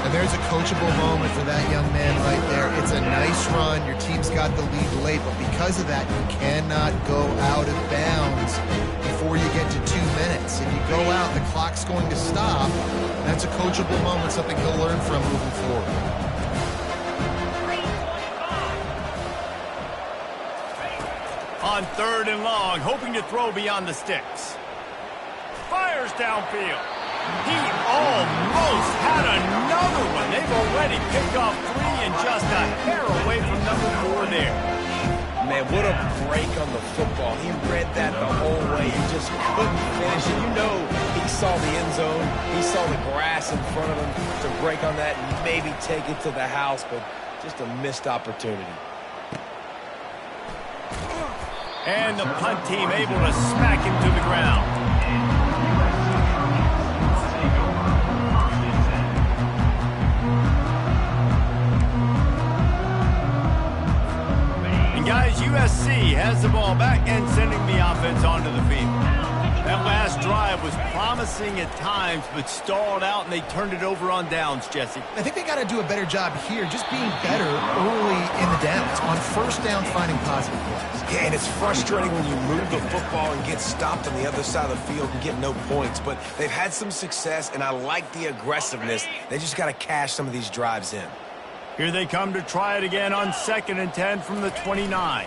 And there's a coachable moment for that young man right there. It's a nice run. Your team's got the lead late, but because of that, you cannot go out of bounds before you get to 2 minutes. If you go out, the clock's going to stop. That's a coachable moment, something he'll learn from moving forward. On 3rd and long, hoping to throw beyond the sticks. Fires downfield. He almost had another one. They've already picked off 3 and just a hair away from number 4 there. Man, what a break on the football. He read that the whole way. He just couldn't finish it. You know he saw the end zone. He saw the grass in front of him to break on that and maybe take it to the house, but just a missed opportunity. And the punt team able to smack him to the ground. Guys, USC has the ball back and sending the offense onto the field. That last drive was promising at times, but stalled out, and they turned it over on downs, Jesse. I think they got to do a better job here, just being better early in the downs. On first down, finding positive plays. Yeah, and it's frustrating when you move the football and get stopped on the other side of the field and get no points. But they've had some success, and I like the aggressiveness. They just got to cash some of these drives in. Here they come to try it again on 2nd and 10 from the 29.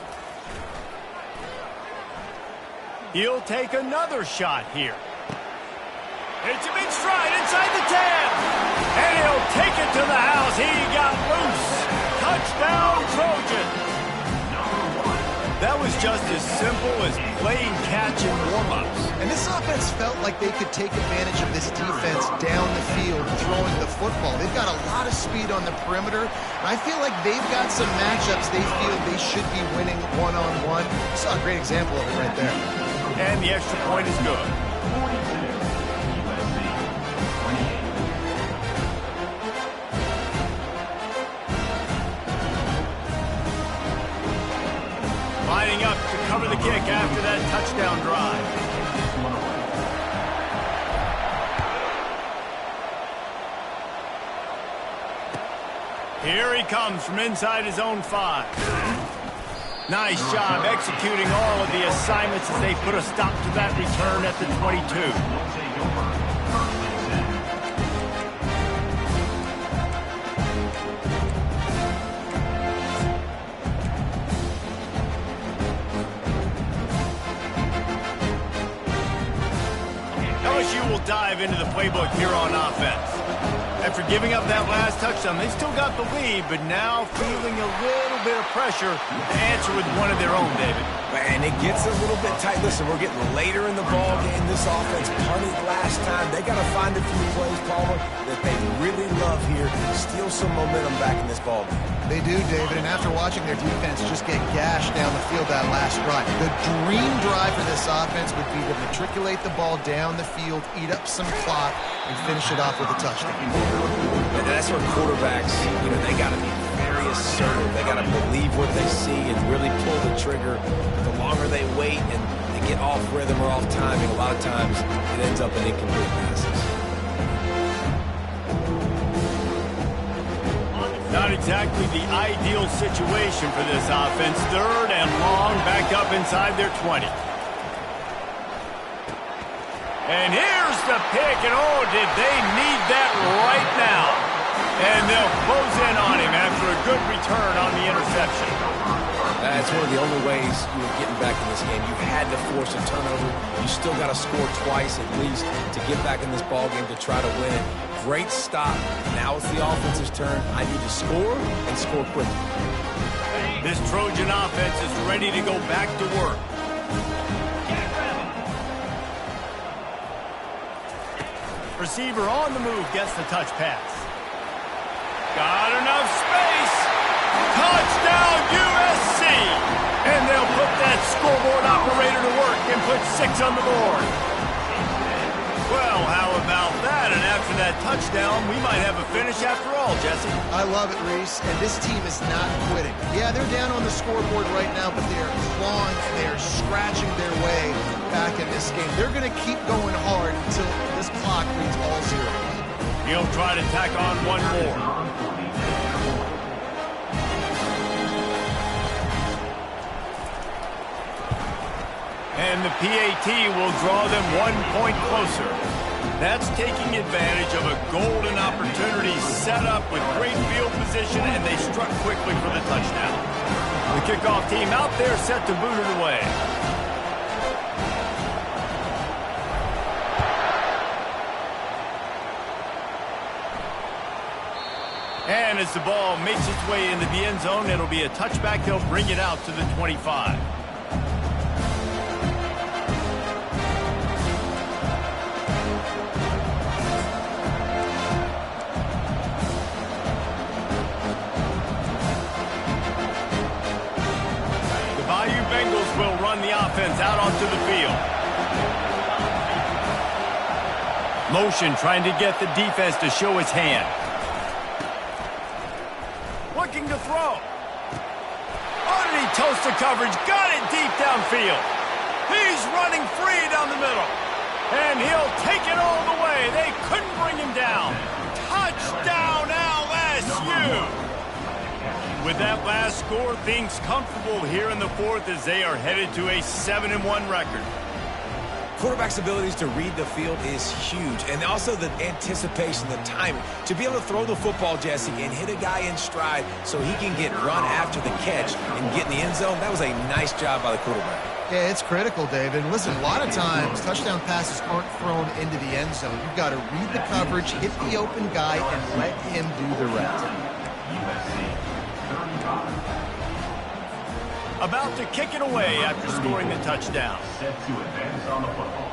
He'll take another shot here. It's a big stride inside the 10. And he'll take it to the house. He got loose. Touchdown, Trojan. That was just as simple as playing catch in warm-ups. And this offense felt like they could take advantage of this defense down the field throwing the football. They've got a lot of speed on the perimeter. And I feel like they've got some matchups they feel they should be winning one-on-one. Saw a great example of it right there. And the extra point is good. Lining up to cover the kick after that touchdown drive. Here he comes from inside his own 5. Nice job executing all of the assignments as they put a stop to that return at the 22. LSU will dive into the playbook here on offense. After giving up that last touchdown, they still got the lead, but now feeling a little bit of pressure to answer with one of their own, David. And it gets a little bit tight. Listen, we're getting later in the ball game. This offense punted last time. They got to find a few plays, Palmer, that they really love here. Steal some momentum back in this ball game. They do, David, and after watching their defense just get gashed down the field that last drive, the dream drive for this offense would be to matriculate the ball down the field, eat up some clock, and finish it off with a touchdown. And that's where quarterbacks, they got to be very assertive. They got to believe what they see and really pull the trigger. The longer they wait and they get off rhythm or off timing, a lot of times it ends up in incomplete passes. Not exactly the ideal situation for this offense. 3rd and long, back up inside their 20. And here's the pick, and oh, did they need that right now. And they'll close in on him after a good return on the interception. That's one of the only ways you were getting back in this game. You had to force a turnover. You still got to score twice at least to get back in this ball game to try to win it. Great stop. Now it's the offense's turn. I need to score and score quickly. This Trojan offense is ready to go back to work. Receiver on the move gets the touch pass. Got enough space. Touchdown USC. And they'll put that scoreboard operator to work and put 6 on the board. Well, how about that? And after that touchdown, we might have a finish after all, Jesse. I love it, Reese, and this team is not quitting. Yeah, they're down on the scoreboard right now, but they are clawing and they are scratching their way back in this game. They're going to keep going hard until this clock reads all zeros. He'll try to tack on one more. And the PAT will draw them 1 point closer. That's taking advantage of a golden opportunity set up with great field position, and they struck quickly for the touchdown. The kickoff team out there set to boot it away. And as the ball makes its way into the end zone, it'll be a touchback. They'll bring it out to the 25. The Bayou Bengals will run the offense out onto the field. Motion trying to get the defense to show its hand. Looking to throw. Oh, did he toast the coverage? Got it deep downfield. He's running free down the middle. And he'll take it all the way. They couldn't bring him down. Touchdown LSU. With that last score, things comfortable here in the fourth as they are headed to a 7-1 record. Quarterback's abilities to read the field is huge, and also the anticipation, the timing. To be able to throw the football, Jesse, and hit a guy in stride so he can get run after the catch and get in the end zone, that was a nice job by the quarterback. Yeah, it's critical, David. And listen, a lot of times, touchdown passes aren't thrown into the end zone. You've got to read the coverage, hit the open guy, and let him do the rest. About to kick it away after scoring the touchdown. Set to advance on the football.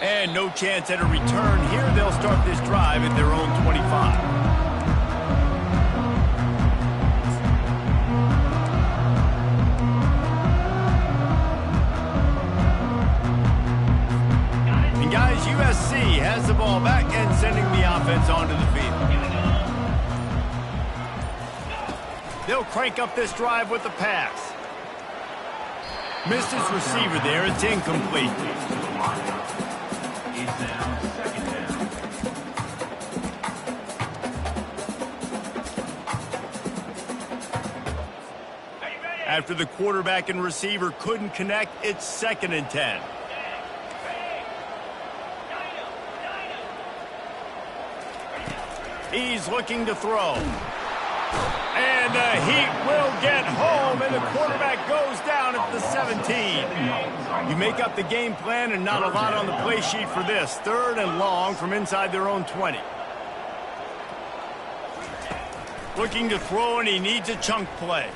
And no chance at a return here. They'll start this drive at their own 25. And guys, USC has the ball back and sending the offense onto the field. They'll crank up this drive with the pass. Missed his receiver there. It's incomplete. After the quarterback and receiver couldn't connect, it's 2nd and 10. He's looking to throw. And the Heat will get home, and the quarterback goes down at the 17. You make up the game plan, and not a lot on the play sheet for this. 3rd and long from inside their own 20. Looking to throw, and he needs a chunk play.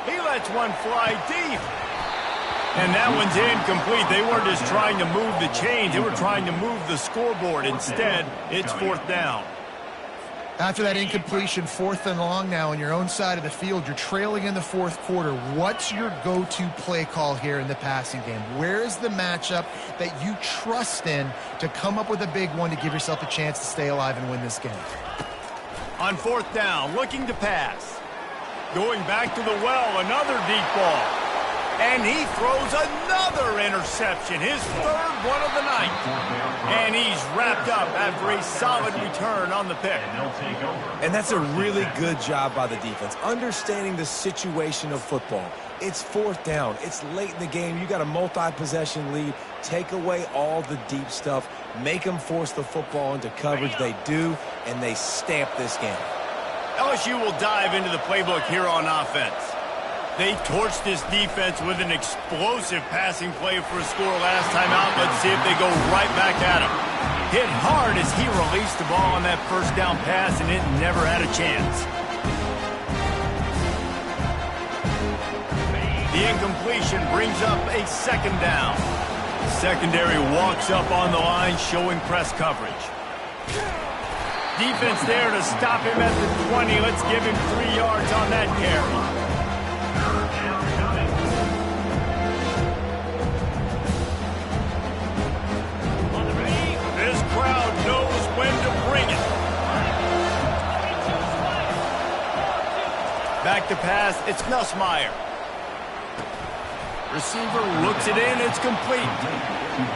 He lets one fly deep. And that one's incomplete. They weren't just trying to move the chains. They were trying to move the scoreboard. Instead, it's 4th down. After that incompletion, 4th and long now on your own side of the field, you're trailing in the 4th quarter. What's your go-to play call here in the passing game? Where is the matchup that you trust in to come up with a big one to give yourself a chance to stay alive and win this game? On 4th down, looking to pass. Going back to the well, another deep ball. And he throws another interception, his 3rd one of the night. And he's wrapped up after a solid return on the pick. And that's a really good job by the defense, understanding the situation of football. It's 4th down. It's late in the game. You got a multi-possession lead. Take away all the deep stuff. Make them force the football into coverage. They do, and they stamp this game. LSU will dive into the playbook here on offense. They torched this defense with an explosive passing play for a score last time out. Let's see if they go right back at him. Hit hard as he released the ball on that 1st down pass, and it never had a chance. The incompletion brings up a 2nd down. Secondary walks up on the line, showing press coverage. Defense there to stop him at the 20. Let's give him 3 yards on that carry. This crowd knows when to bring it. Back to pass, it's Nussmeier. Receiver looks it in, it's complete.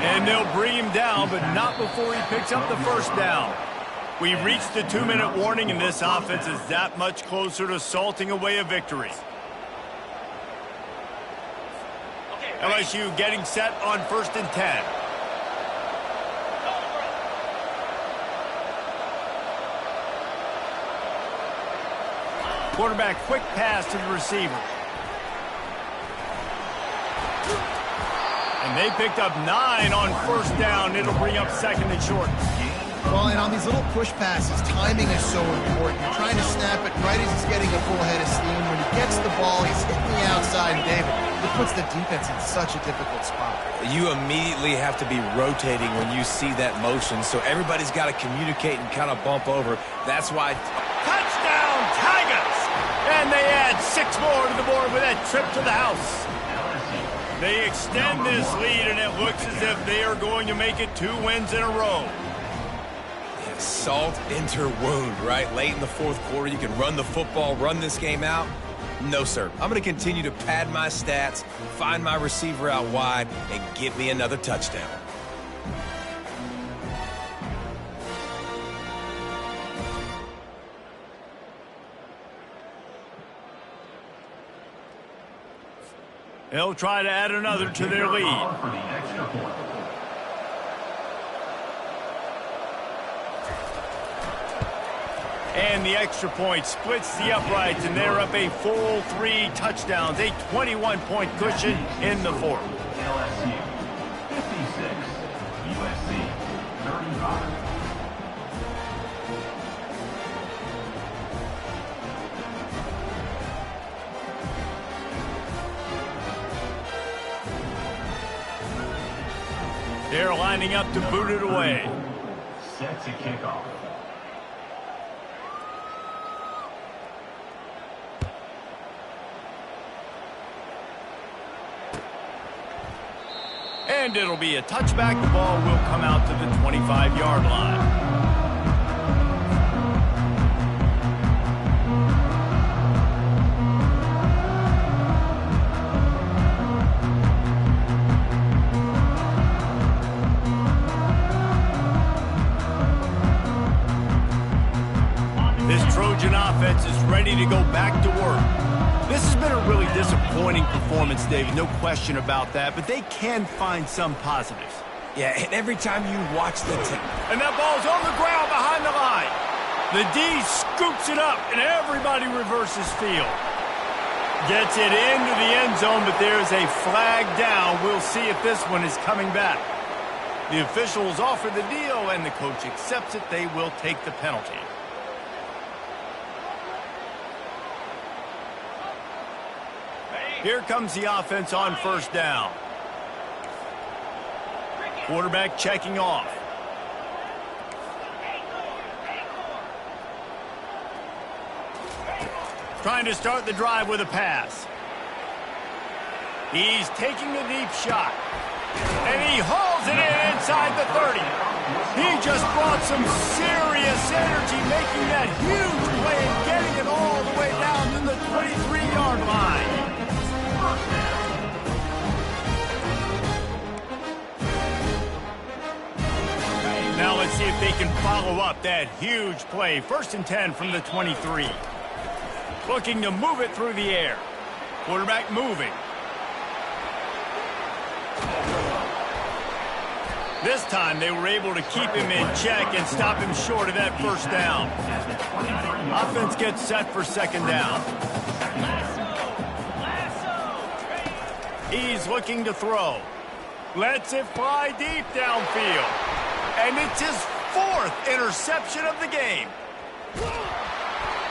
And they'll bring him down, but not before he picks up the 1st down. We've reached the 2-minute warning, and this offense is that much closer to salting away a victory. LSU getting set on 1st and 10. Quarterback, quick pass to the receiver. And they picked up 9 on first down. It'll bring up second and short. Well, and on these little push passes, timing is so important. You're trying to snap it right as he's getting a full head of steam. When he gets the ball, he's hitting the outside, and David, it puts the defense in such a difficult spot. You immediately have to be rotating when you see that motion, so everybody's got to communicate and kind of bump over. That's why... Touchdown, Tigers! And they add 6 more to the board with that trip to the house. They extend this lead, and it looks as if they are going to make it 2 wins in a row. Salt into wound, right? Late in the fourth quarter, you can run the football, run this game out. No, sir. I'm going to continue to pad my stats, find my receiver out wide, and get me another touchdown. They'll try to add another to their lead. For the extra point. And the extra point splits the uprights, and they're up a full 3 touchdowns, a 21-point cushion in the fourth. LSU 56, USC 35. They're lining up to boot it away. Set to kick off. And it'll be a touchback. The ball will come out to the 25-yard line. This Trojan offense is ready to go back to work. This has been a really disappointing performance, David, no question about that, but they can find some positives. Yeah, and every time you watch the tape... And that ball's on the ground behind the line. The D scoops it up, and everybody reverses field. Gets it into the end zone, but there's a flag down. We'll see if this one is coming back. The officials offer the deal, and the coach accepts it. They will take the penalty. Here comes the offense on first down. Quarterback checking off. Trying to start the drive with a pass. He's taking a deep shot. And he hauls it in inside the 30. He just brought some serious energy, making that huge play and getting it all the way down to the 23-yard line. Now let's see if they can follow up that huge play. 1st and 10 from the 23. Looking to move it through the air. Quarterback moving. This time they were able to keep him in check and stop him short of that first down. Offense gets set for second down. He's looking to throw. Lets it fly deep downfield. And it's his 4th interception of the game.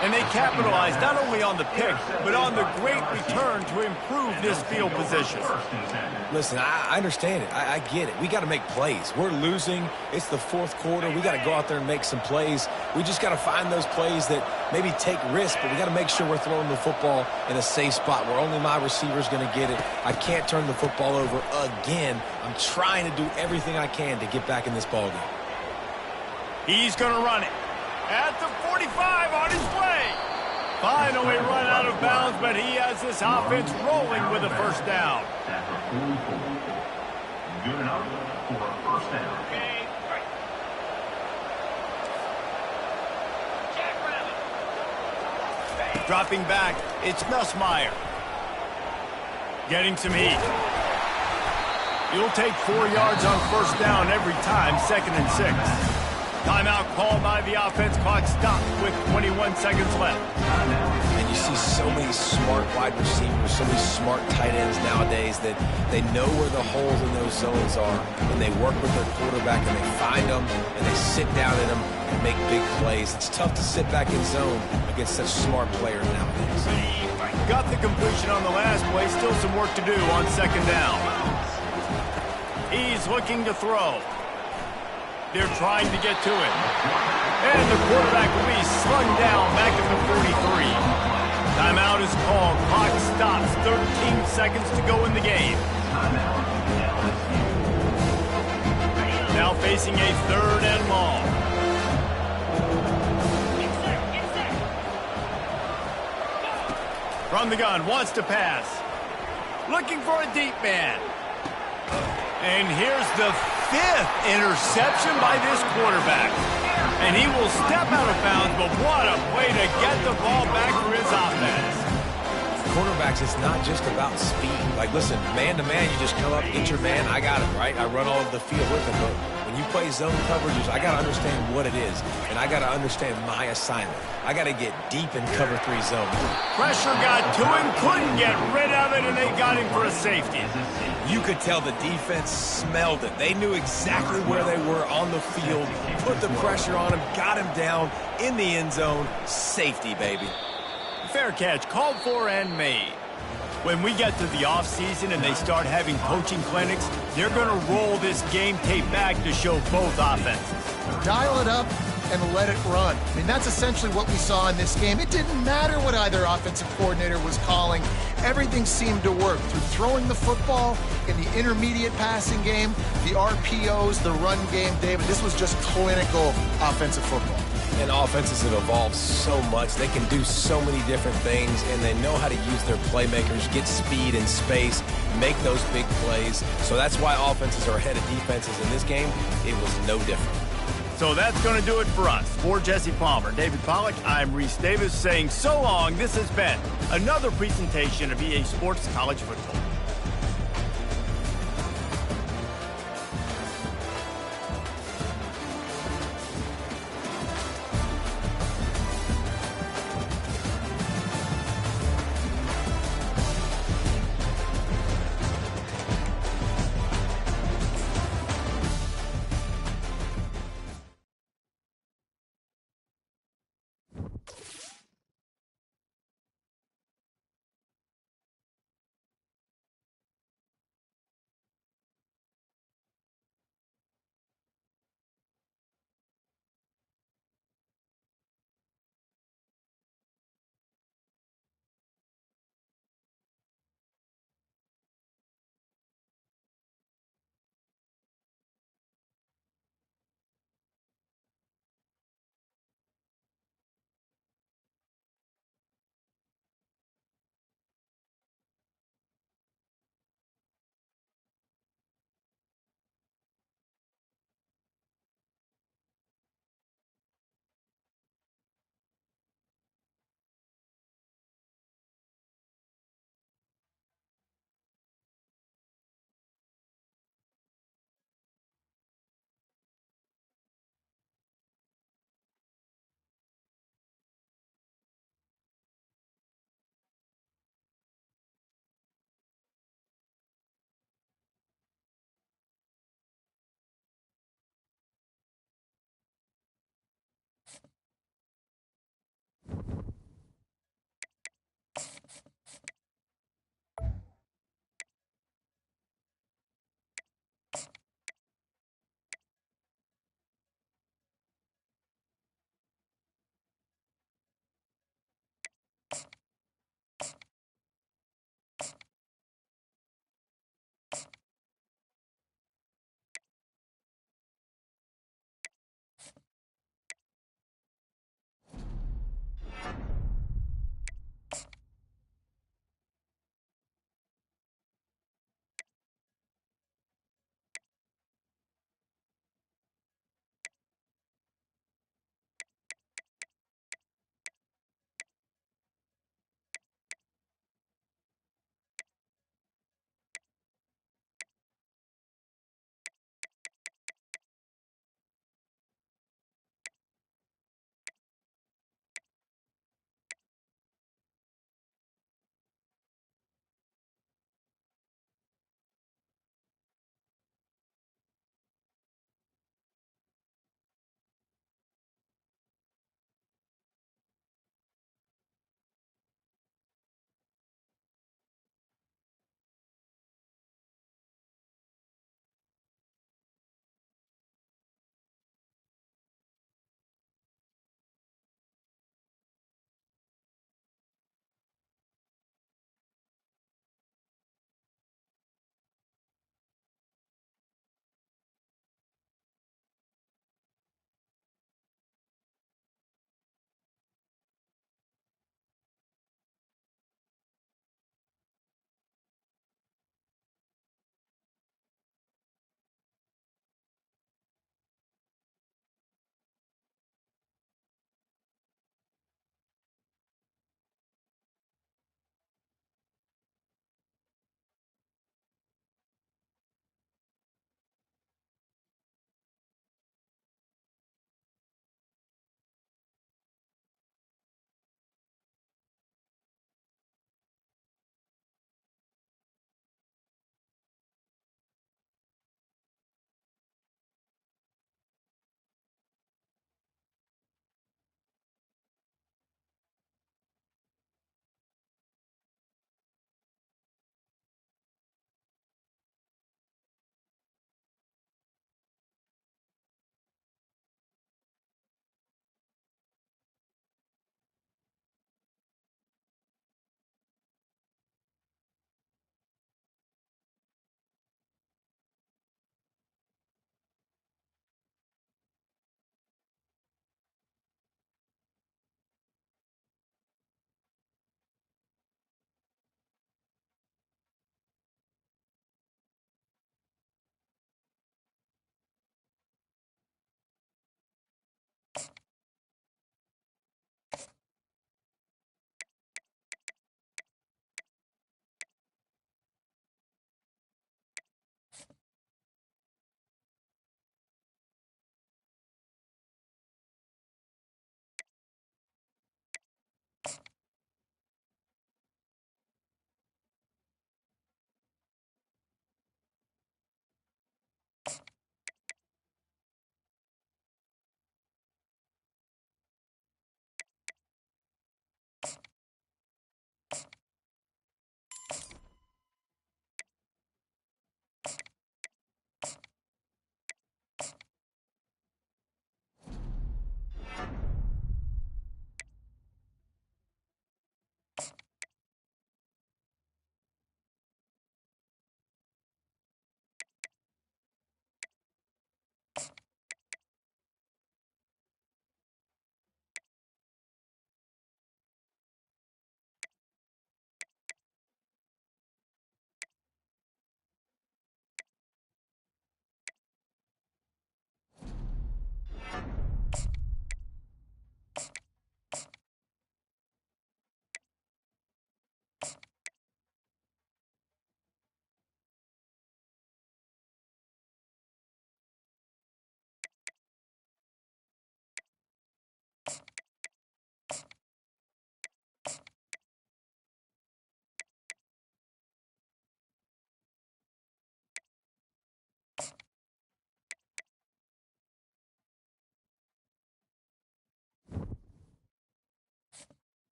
And they capitalized not only on the pick, but on the great return to improve this field position. Listen, I understand it. I get it. We got to make plays. We're losing. It's the 4th quarter. We got to go out there and make some plays. We just got to find those plays that maybe take risks, but we got to make sure we're throwing the football in a safe spot where only my receiver's going to get it. I can't turn the football over again. I'm trying to do everything I can to get back in this ballgame. He's going to run it. At the 45 on his way. Finally run out of bounds, but he has this offense rolling with a first down. Good enough for a first down. Dropping back, it's Nussmeier. Getting some heat. You'll take 4 yards on first down every time, 2nd and 6. Timeout called by the offense. Clock stopped with 21 seconds left. And you see so many these smart wide receivers, so many smart tight ends nowadays that they know where the holes in those zones are, and they work with their quarterback, and they find them, and they sit down in them and make big plays. It's tough to sit back in zone against such smart players nowadays. Got the completion on the last play. Still some work to do on second down. He's looking to throw. They're trying to get to it. And the quarterback will be slung down back at the 43. Timeout is called. Clock stops. 13 seconds to go in the game. Now facing a 3rd and long. From the gun, wants to pass. Looking for a deep man. And here's the 5th interception by this quarterback. And he will step out of bounds, but what a way to get the ball back for his offense. Quarterbacks, it's not just about speed. Like, listen, man-to-man, you just come up, get your man, I got him, right? I run all over the field with him. But when you play zone coverages, I got to understand what it is, and I got to understand my assignment. I got to get deep in cover 3 zone. Pressure got to him, couldn't get rid of it, and they got him for a safety. You could tell the defense smelled it. They knew exactly where they were on the field, put the pressure on him, got him down in the end zone. Safety, baby. Fair catch, called for and made. When we get to the offseason and they start having coaching clinics, they're going to roll this game tape back to show both offenses. Dial it up and let it run. I mean, that's essentially what we saw in this game. It didn't matter what either offensive coordinator was calling. Everything seemed to work through throwing the football in the intermediate passing game, the RPOs, the run game. David, this was just clinical offensive football. And offenses have evolved so much. They can do so many different things, and they know how to use their playmakers, get speed and space, make those big plays. So that's why offenses are ahead of defenses. In this game, it was no different. So that's going to do it for us. For Jesse Palmer, David Pollack, I'm Reese Davis saying so long. This has been another presentation of EA Sports College Football.